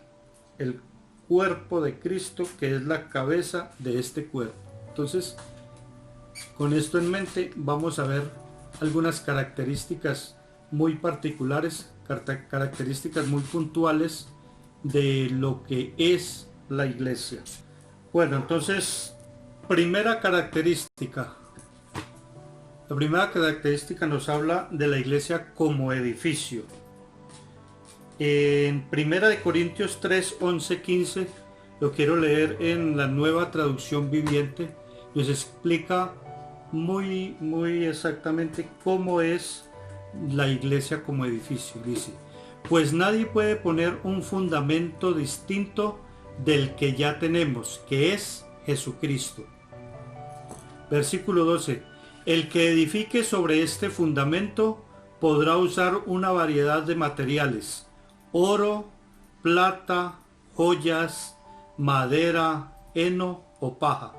el cuerpo de Cristo, que es la cabeza de este cuerpo. Entonces, con esto en mente, vamos a ver algunas características muy particulares, características muy puntuales de lo que es la iglesia. Bueno, entonces, primera característica. La primera característica nos habla de la iglesia como edificio. En 1 Corintios 3, 11, 15 lo quiero leer en la Nueva Traducción Viviente. Nos explica muy exactamente cómo es la iglesia como edificio. Dice: pues nadie puede poner un fundamento distinto del que ya tenemos, que es Jesucristo. Versículo 12: el que edifique sobre este fundamento podrá usar una variedad de materiales: oro, plata, joyas, madera, heno o paja.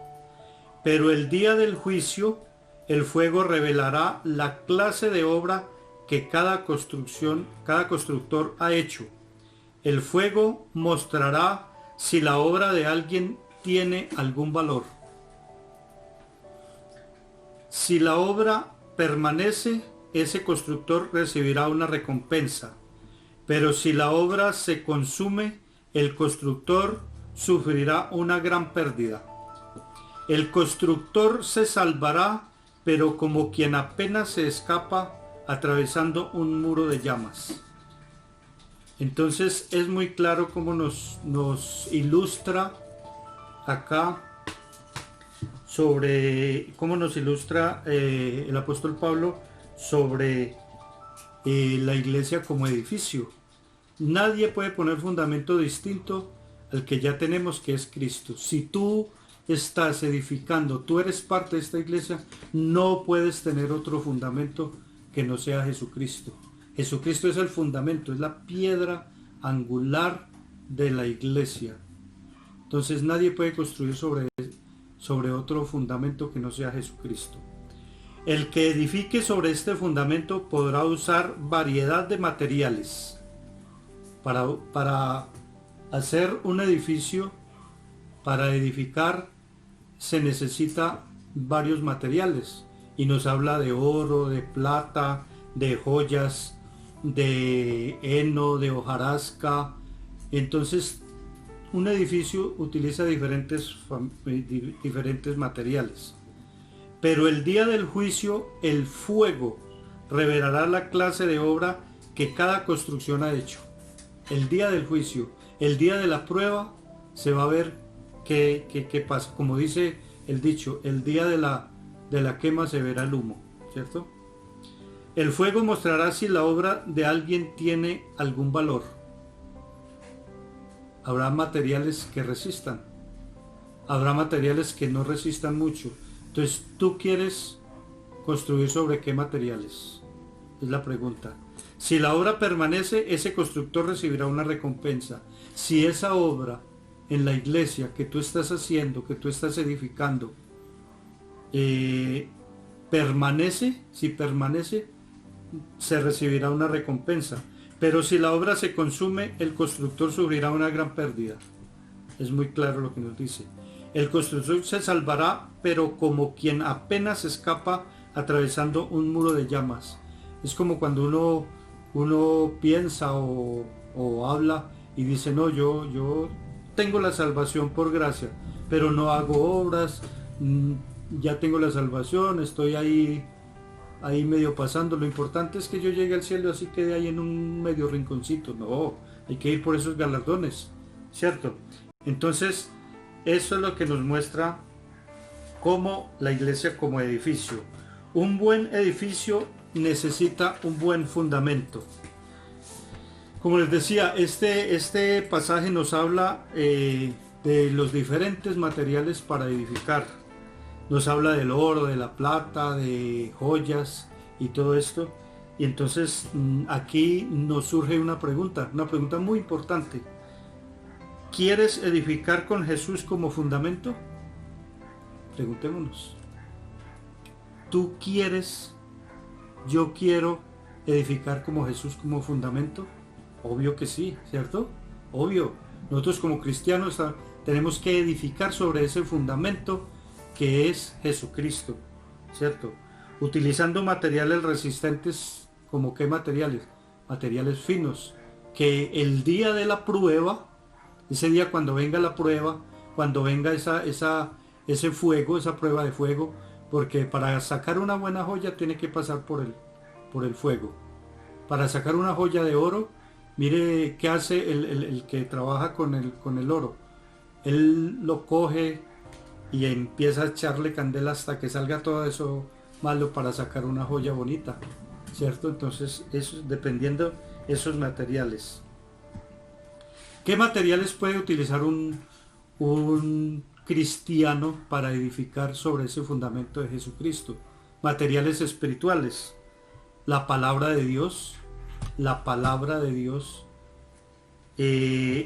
Pero el día del juicio, el fuego revelará la clase de obra que cada constructor ha hecho. El fuego mostrará si la obra de alguien tiene algún valor. Si la obra permanece, ese constructor recibirá una recompensa. Pero si la obra se consume, el constructor sufrirá una gran pérdida. El constructor se salvará, pero como quien apenas se escapa atravesando un muro de llamas. Entonces es muy claro cómo nos ilustra acá sobre cómo nos ilustra el apóstol Pablo sobre la iglesia como edificio. Nadie puede poner fundamento distinto al que ya tenemos, que es Cristo. Si tú estás edificando, tú eres parte de esta iglesia, no puedes tener otro fundamento que no sea Jesucristo. Jesucristo es el fundamento, es la piedra angular de la iglesia. Entonces nadie puede construir sobre otro fundamento que no sea Jesucristo. El que edifique sobre este fundamento podrá usar variedad de materiales. Para hacer un edificio, para edificar, se necesita varios materiales. Y nos habla de oro, de plata, de joyas, de heno, de hojarasca. Entonces, un edificio utiliza diferentes materiales. Pero el día del juicio, el fuego revelará la clase de obra que cada construcción ha hecho. El día del juicio, el día de la prueba, se va a ver qué pasa. Como dice el dicho, el día de la quema se verá el humo, ¿cierto? El fuego mostrará si la obra de alguien tiene algún valor. Habrá materiales que resistan. Habrá materiales que no resistan mucho. Entonces, ¿tú quieres construir sobre qué materiales? Es la pregunta. Si la obra permanece, ese constructor recibirá una recompensa. Si esa obra en la iglesia que tú estás haciendo, que tú estás edificando, permanece, si permanece, se recibirá una recompensa. Pero si la obra se consume, el constructor sufrirá una gran pérdida. Es muy claro lo que nos dice. El constructor se salvará, pero como quien apenas escapa atravesando un muro de llamas. Es como cuando uno piensa o habla y dice: no, yo tengo la salvación por gracia, pero no hago obras, ya tengo la salvación, estoy ahí medio pasando, lo importante es que yo llegue al cielo, así quede ahí en un medio rinconcito. No, hay que ir por esos galardones, ¿cierto? Entonces, eso es lo que nos muestra cómo la iglesia como edificio. Un buen edificio necesita un buen fundamento. Como les decía, este pasaje nos habla de los diferentes materiales para edificar. Nos habla del oro, de la plata, de joyas y todo esto. Y entonces aquí nos surge una pregunta muy importante. ¿Quieres edificar con Jesús como fundamento? Preguntémonos. ¿Tú quieres, yo quiero edificar como Jesús como fundamento? Obvio que sí, ¿cierto? Obvio. Nosotros como cristianos tenemos que edificar sobre ese fundamento que es Jesucristo, ¿cierto? Utilizando materiales resistentes, ¿como qué materiales? Materiales finos, que el día de la prueba, ese día cuando venga la prueba, cuando venga ese fuego, esa prueba de fuego, porque para sacar una buena joya tiene que pasar por el fuego. Para sacar una joya de oro, mire qué hace el que trabaja con el oro. Él lo coge y empieza a echarle candela hasta que salga todo eso malo para sacar una joya bonita, ¿cierto? Entonces, eso dependiendo esos materiales. ¿Qué materiales puede utilizar un cristiano para edificar sobre ese fundamento de Jesucristo? Materiales espirituales, la palabra de Dios,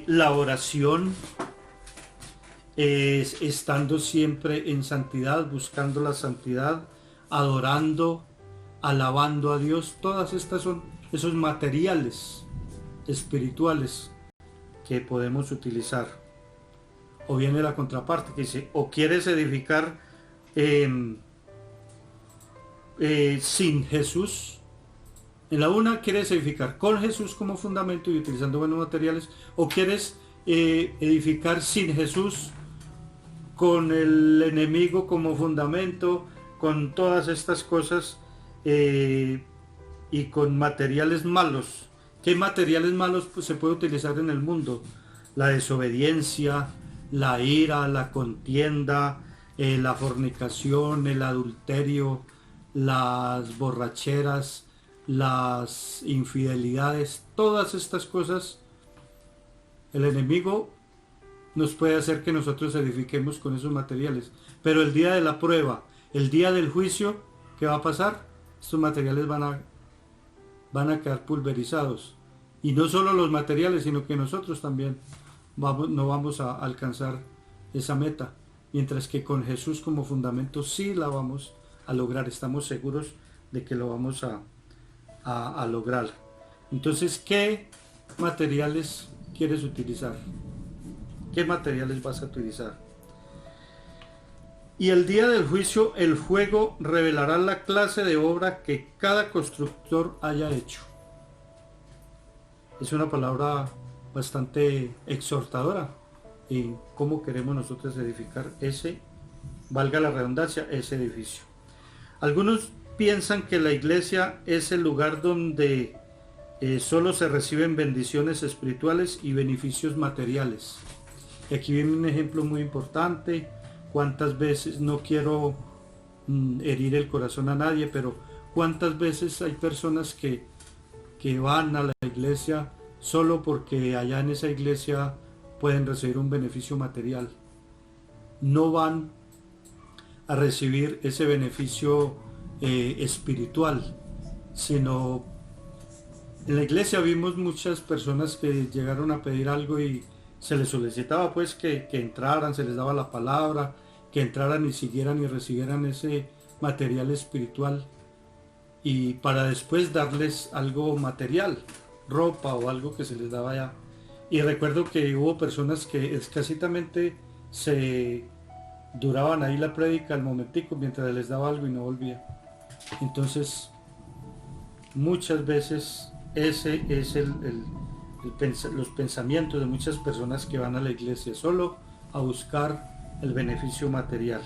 la oración, estando siempre en santidad, buscando la santidad, adorando, alabando a Dios. Todas estas son esos materiales espirituales que podemos utilizar. O viene la contraparte que dice, o quieres edificar sin Jesús. En la una quieres edificar con Jesús como fundamento y utilizando buenos materiales, o quieres edificar sin Jesús, con el enemigo como fundamento, con todas estas cosas y con materiales malos. ¿Qué materiales malos pues, se puede utilizar en el mundo? La desobediencia, la ira, la contienda, la fornicación, el adulterio, las borracheras, las infidelidades, todas estas cosas. El enemigo nos puede hacer que nosotros edifiquemos con esos materiales, pero el día de la prueba, el día del juicio, ¿qué va a pasar? Estos materiales van a quedar pulverizados, y no solo los materiales, sino que nosotros también no vamos a alcanzar esa meta, mientras que con Jesús como fundamento sí la vamos a lograr. Estamos seguros de que lo vamos a lograr. Entonces, ¿qué materiales quieres utilizar? ¿Qué materiales vas a utilizar? Y el día del juicio, el fuego revelará la clase de obra que cada constructor haya hecho. Es una palabra bastante exhortadora en cómo queremos nosotros edificar valga la redundancia, ese edificio. Algunos piensan que la iglesia es el lugar donde solo se reciben bendiciones espirituales y beneficios materiales. Y aquí viene un ejemplo muy importante. Cuántas veces, no quiero herir el corazón a nadie, pero cuántas veces hay personas que van a la iglesia solo porque allá en esa iglesia pueden recibir un beneficio material. No van a recibir ese beneficio espiritual, sino en la iglesia vimos muchas personas que llegaron a pedir algo y se les solicitaba pues que entraran, se les daba la palabra, que entraran y siguieran y recibieran ese material espiritual, y para después darles algo material, ropa o algo que se les daba ya. Y recuerdo que hubo personas que escasitamente se duraban ahí la prédica al momentico mientras les daba algo y no volvía. Entonces muchas veces ese es los pensamientos de muchas personas que van a la iglesia solo a buscar el beneficio material.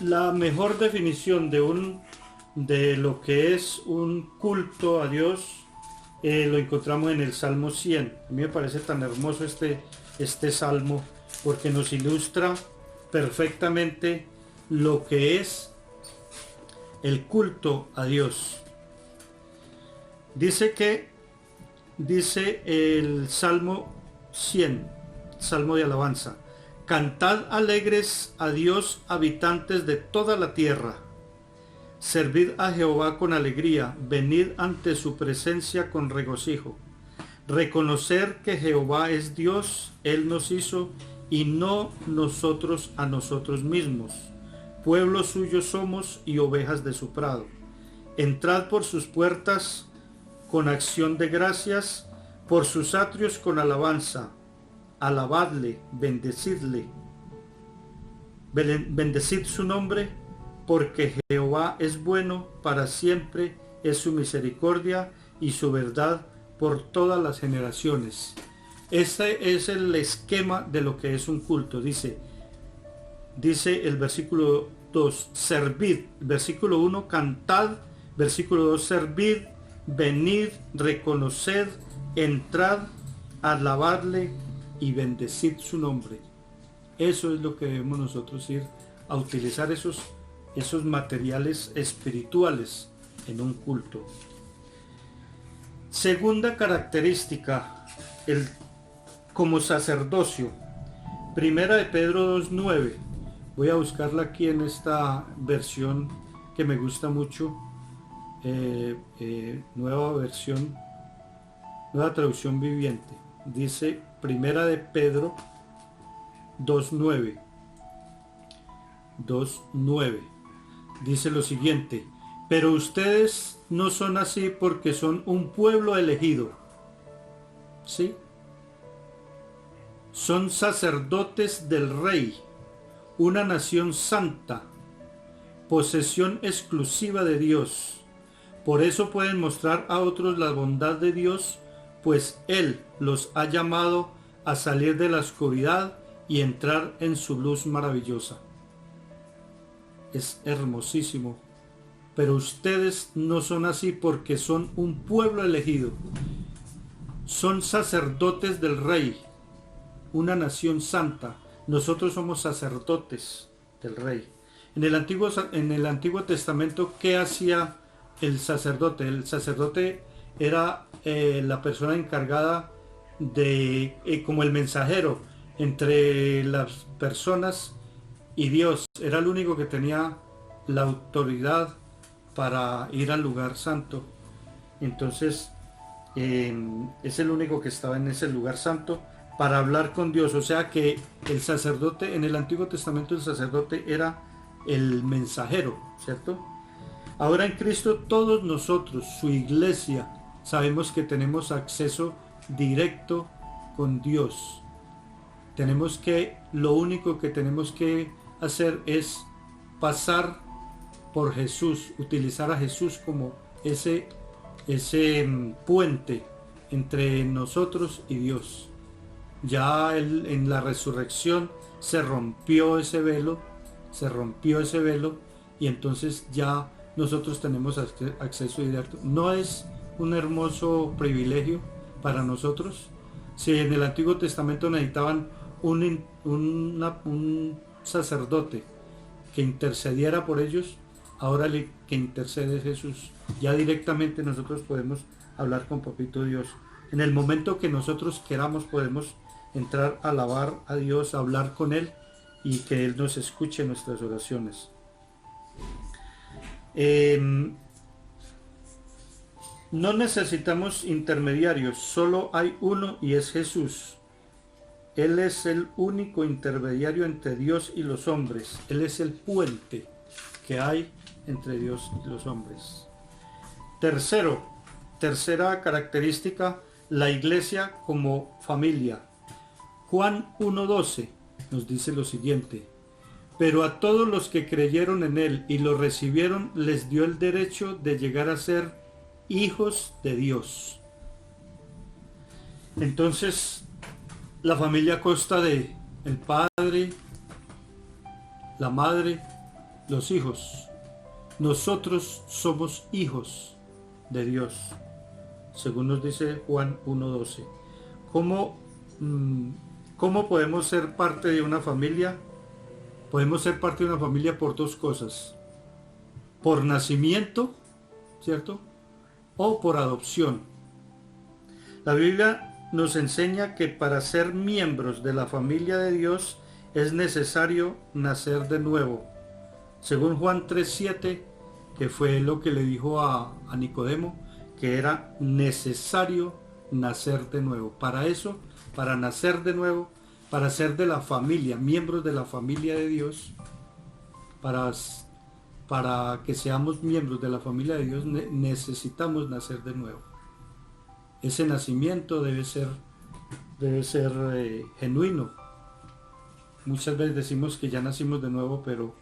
La mejor definición de lo que es un culto a Dios lo encontramos en el Salmo 100. A mí me parece tan hermoso este salmo porque nos ilustra perfectamente lo que es el culto a Dios. Dice el Salmo 100, Salmo de alabanza: cantad alegres a Dios, habitantes de toda la tierra. Servid a Jehová con alegría, venid ante su presencia con regocijo. Reconocer que Jehová es Dios, Él nos hizo y no nosotros a nosotros mismos. Pueblo suyo somos y ovejas de su prado. Entrad por sus puertas con acción de gracias, por sus atrios con alabanza. Alabadle, bendecidle. Bendecid su nombre, porque Jehová es bueno, para siempre es su misericordia y su verdad por todas las generaciones. Este es el esquema de lo que es un culto. Dice el versículo 2, servid. Versículo 1, cantad. Versículo 2, servid, venid, reconoced, entrad. alabadle y bendecid su nombre. Eso es lo que debemos nosotros ir a utilizar, esos materiales espirituales en un culto. Segunda característica, como sacerdocio. Primera de Pedro 2:9. Voy a buscarla aquí en esta versión que me gusta mucho. Nueva traducción viviente. Dice Primera de Pedro 2:9. Dice lo siguiente: pero ustedes no son así porque son un pueblo elegido. ¿Sí? Son sacerdotes del Rey, una nación santa, posesión exclusiva de Dios. Por eso pueden mostrar a otros la bondad de Dios, pues Él los ha llamado a salir de la oscuridad y entrar en su luz maravillosa. Es hermosísimo. Pero ustedes no son así porque son un pueblo elegido. Son sacerdotes del Rey, una nación santa. Nosotros somos sacerdotes del Rey. En el Antiguo Testamento, ¿qué hacía el sacerdote? El sacerdote era la persona encargada de, como el mensajero entre las personas y Dios. Era el único que tenía la autoridad para ir al lugar santo. Entonces es el único que estaba en ese lugar santo para hablar con Dios. O sea que el sacerdote, en el Antiguo Testamento, el sacerdote era el mensajero, ¿cierto? Ahora en Cristo todos nosotros, su iglesia, sabemos que tenemos acceso directo con Dios. Lo único que tenemos que hacer es pasar por Jesús, utilizar a Jesús como ese puente entre nosotros y Dios. Ya en la resurrección se rompió ese velo y entonces ya nosotros tenemos acceso directo. ¿No es un hermoso privilegio para nosotros? Si en el Antiguo Testamento necesitaban un sacerdote que intercediera por ellos, ahora que intercede Jesús. Ya directamente nosotros podemos hablar con Papito Dios. En el momento que nosotros queramos podemos entrar a alabar a Dios, a hablar con Él y que Él nos escuche nuestras oraciones. No necesitamos intermediarios, solo hay uno y es Jesús. Él es el único intermediario entre Dios y los hombres. Él es el puente que hay entre Dios y los hombres. Tercera característica, la iglesia como familia. Juan 1:12 nos dice lo siguiente: pero a todos los que creyeron en Él y lo recibieron, les dio el derecho de llegar a ser hijos de Dios. Entonces, la familia consta de el padre, la madre, los hijos. Nosotros somos hijos de Dios, según nos dice Juan 1:12. ¿Cómo podemos ser parte de una familia? Podemos ser parte de una familia por dos cosas: por nacimiento, ¿cierto? O por adopción. La Biblia nos enseña que para ser miembros de la familia de Dios es necesario nacer de nuevo. Según Juan 3:7, que fue lo que le dijo a Nicodemo, que era necesario nacer de nuevo. Para eso, para nacer de nuevo, para ser de la familia, miembros de la familia de Dios, para que seamos miembros de la familia de Dios, necesitamos nacer de nuevo. Ese nacimiento debe ser genuino. Muchas veces decimos que ya nacimos de nuevo, pero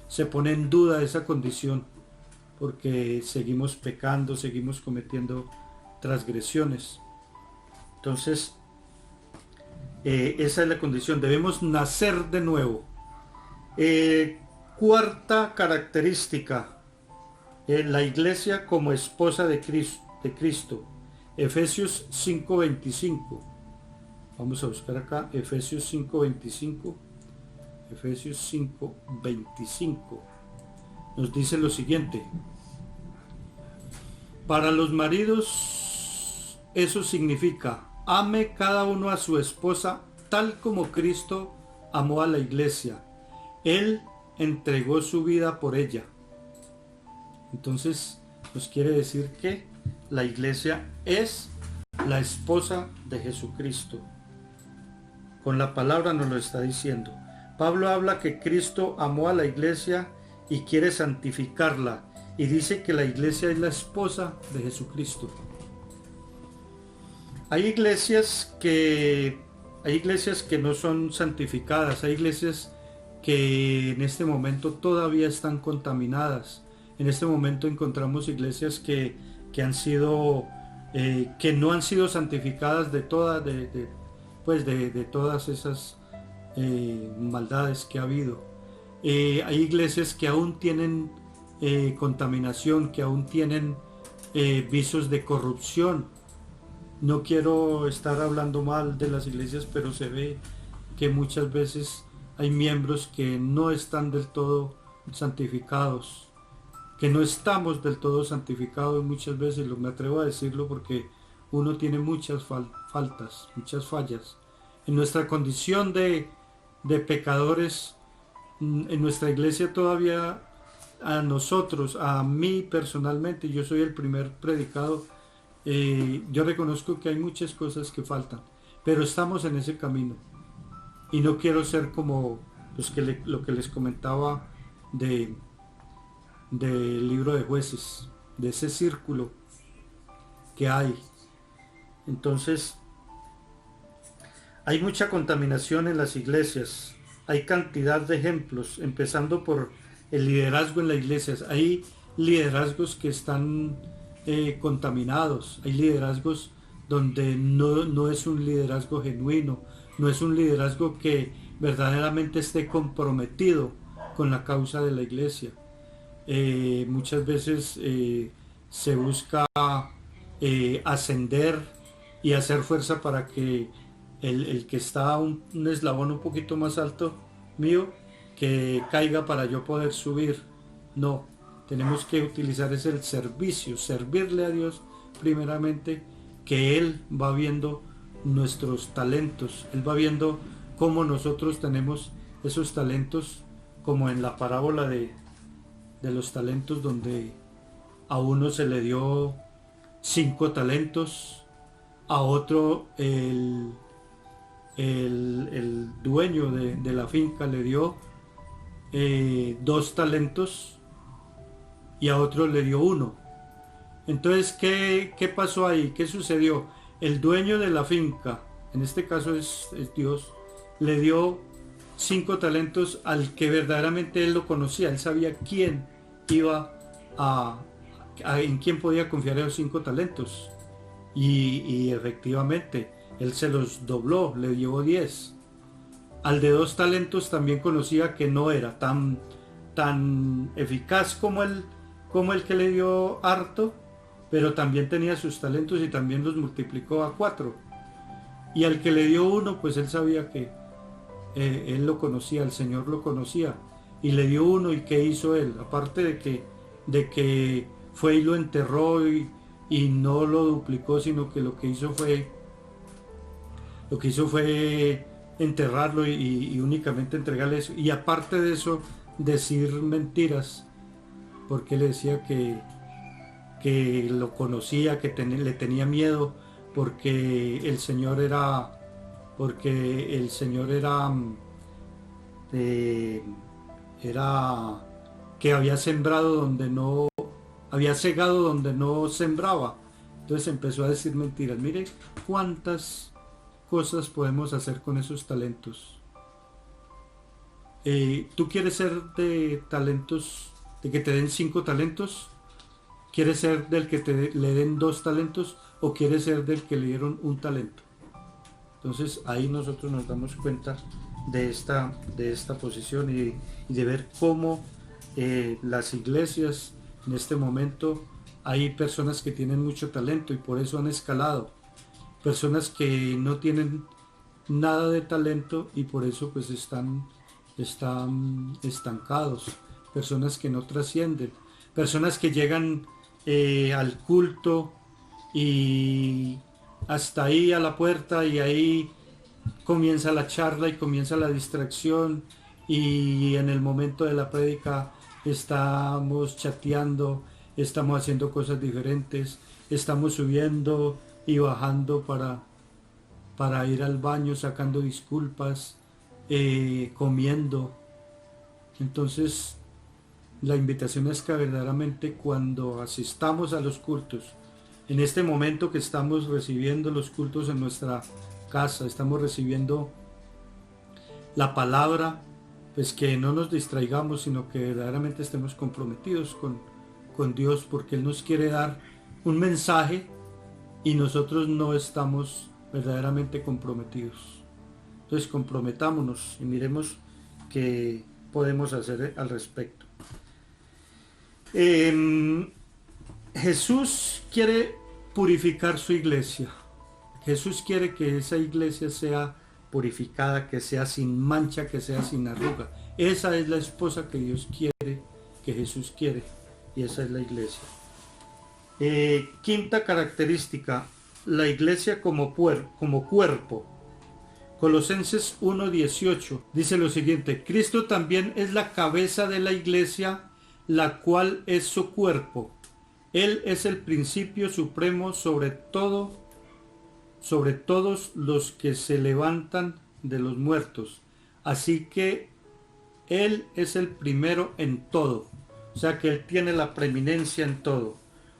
se pone en duda esa condición, porque seguimos pecando, seguimos cometiendo transgresiones. Entonces, esa es la condición, debemos nacer de nuevo. Cuarta característica, la iglesia como esposa de Cristo. Efesios 5:25. Vamos a buscar acá Efesios 5:25. Efesios 5:25 nos dice lo siguiente: para los maridos eso significa: ame cada uno a su esposa tal como Cristo amó a la iglesia. Él entregó su vida por ella. Entonces nos quiere decir que la iglesia es la esposa de Jesucristo. Con la palabra nos lo está diciendo. Pablo habla que Cristo amó a la iglesia y quiere santificarla, y dice que la iglesia es la esposa de Jesucristo. Hay iglesias que no son santificadas, hay iglesias que en este momento todavía están contaminadas. En este momento encontramos iglesias que no han sido santificadas de todas esas maldades que ha habido. Hay iglesias que aún tienen contaminación, que aún tienen vicios de corrupción. No quiero estar hablando mal de las iglesias, pero se ve que muchas veces hay miembros que no están del todo santificados, que no estamos del todo santificados muchas veces. Me atrevo a decirlo porque uno tiene muchas faltas, muchas fallas. En nuestra condición de pecadores, en nuestra iglesia todavía, a nosotros, a mí personalmente, yo soy el primer predicado, yo reconozco que hay muchas cosas que faltan, pero estamos en ese camino. Y no quiero ser como lo que les comentaba del libro de Jueces, de ese círculo que hay. Entonces, hay mucha contaminación en las iglesias. Hay cantidad de ejemplos, empezando por el liderazgo en las iglesias. Hay liderazgos que están contaminados. Hay liderazgos donde no es un liderazgo genuino, no es un liderazgo que verdaderamente esté comprometido con la causa de la iglesia. Muchas veces se busca ascender y hacer fuerza para que el que está un eslabón un poquito más alto mío, que caiga para yo poder subir. No, tenemos que utilizar es el servicio, servirle a Dios primeramente, que Él va viendo nuestros talentos, Él va viendo cómo nosotros tenemos esos talentos, como en la parábola de los talentos, donde a uno se le dio 5 talentos, a otro el dueño de la finca le dio 2 talentos y a otro le dio 1. Entonces, ¿qué pasó ahí? ¿Qué sucedió? El dueño de la finca, en este caso es Dios, le dio 5 talentos al que verdaderamente él lo conocía. Él sabía quién iba en quién podía confiar esos 5 talentos. Y efectivamente, él se los dobló, le llevó 10. Al de 2 talentos también conocía que no era tan eficaz como el que le dio harto, pero también tenía sus talentos y también los multiplicó a 4. Y al que le dio 1, pues él sabía que él lo conocía, el Señor lo conocía, y le dio 1. ¿Y qué hizo él? Aparte de que fue y lo enterró y no lo duplicó, sino que lo que hizo fue enterrarlo y únicamente entregarle eso. Y aparte de eso, decir mentiras, porque le decía que lo conocía, que le tenía miedo, porque el Señor era que había sembrado donde no, había cegado donde no sembraba. Entonces empezó a decir mentiras. Mire cuántas cosas podemos hacer con esos talentos. ¿Tú quieres ser de talentos, de que te den 5 talentos? ¿Quieres ser del que le den 2 talentos? ¿O quieres ser del que le dieron 1 talento? Entonces ahí nosotros nos damos cuenta de esta posición y de ver cómo las iglesias en este momento hay personas que tienen mucho talento y por eso han escalado, personas que no tienen nada de talento y por eso pues están estancados, personas que no trascienden, personas que llegan al culto y hasta ahí a la puerta y ahí comienza la charla y comienza la distracción y en el momento de la prédica estamos chateando, estamos haciendo cosas diferentes, estamos subiendo y bajando para ir al baño, sacando disculpas, comiendo. Entonces la invitación es que verdaderamente cuando asistamos a los cultos, en este momento que estamos recibiendo los cultos en nuestra casa, estamos recibiendo la palabra, pues que no nos distraigamos, sino que verdaderamente estemos comprometidos con Dios, porque Él nos quiere dar un mensaje y nosotros no estamos verdaderamente comprometidos. Entonces comprometámonos y miremos qué podemos hacer al respecto. Jesús quiere purificar su iglesia. Jesús quiere que esa iglesia sea purificada, que sea sin mancha, que sea sin arruga. Esa es la esposa que Dios quiere, que Jesús quiere, y esa es la iglesia. Quinta característica, la iglesia como cuerpo. Colosenses 1:18 dice lo siguiente: Cristo también es la cabeza de la iglesia, la cual es su cuerpo. Él es el principio supremo sobre todos los que se levantan de los muertos. Así que Él es el primero en todo. O sea que Él tiene la preeminencia en todo.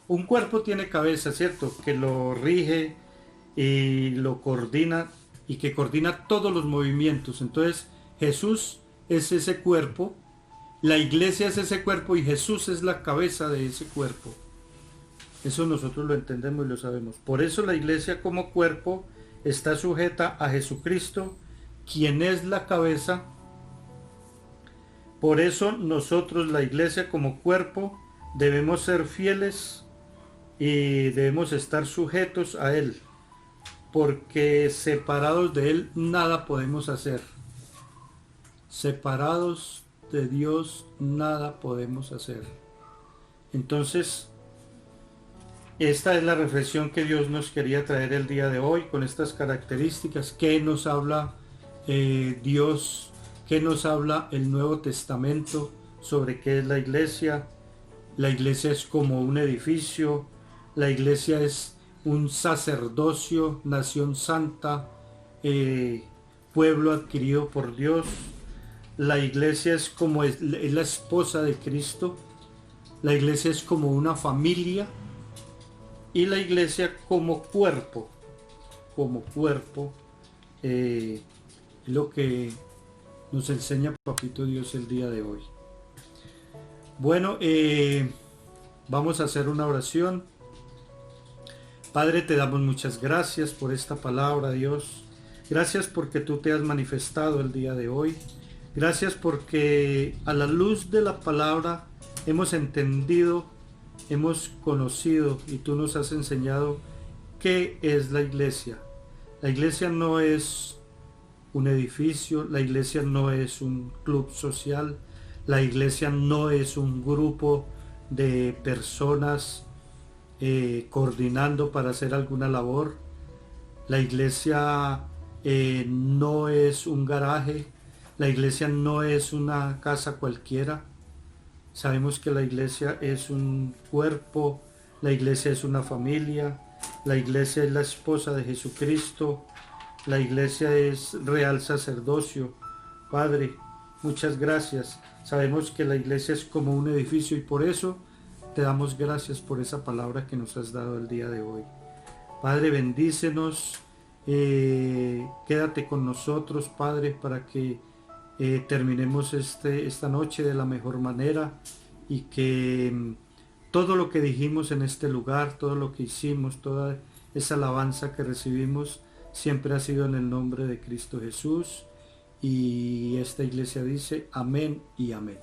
Un cuerpo tiene cabeza, ¿cierto? Que lo rige y lo coordina y que coordina todos los movimientos. Entonces Jesús es ese cuerpo, la iglesia es ese cuerpo y Jesús es la cabeza de ese cuerpo. Eso nosotros lo entendemos y lo sabemos. Por eso la iglesia como cuerpo está sujeta a Jesucristo, quien es la cabeza. Por eso nosotros, la iglesia como cuerpo, debemos ser fieles y debemos estar sujetos a Él, porque separados de Él nada podemos hacer. Separados de Dios nada podemos hacer. Entonces, esta es la reflexión que Dios nos quería traer el día de hoy con estas características. ¿Qué nos habla Dios? ¿Qué nos habla el Nuevo Testamento sobre qué es la iglesia? La iglesia es como un edificio, la iglesia es un sacerdocio, nación santa, pueblo adquirido por Dios. La iglesia es la esposa de Cristo, la iglesia es como una familia y la iglesia como cuerpo, lo que nos enseña Papito Dios el día de hoy. Bueno, vamos a hacer una oración. Padre, te damos muchas gracias por esta palabra, Dios. Gracias porque tú te has manifestado el día de hoy. Gracias porque a la luz de la palabra hemos entendido, hemos conocido y tú nos has enseñado qué es la iglesia. La iglesia no es un edificio, la iglesia no es un club social, la iglesia no es un grupo de personas coordinando para hacer alguna labor. La iglesia no es un garaje, la iglesia no es una casa cualquiera. Sabemos que la iglesia es un cuerpo, la iglesia es una familia, la iglesia es la esposa de Jesucristo, la iglesia es real sacerdocio. Padre, muchas gracias. Sabemos que la iglesia es como un edificio y por eso te damos gracias por esa palabra que nos has dado el día de hoy. Padre, bendícenos, quédate con nosotros, Padre, para que terminemos esta noche de la mejor manera y que todo lo que dijimos en este lugar, todo lo que hicimos, toda esa alabanza que recibimos, siempre ha sido en el nombre de Cristo Jesús. Y esta iglesia dice amén y amén.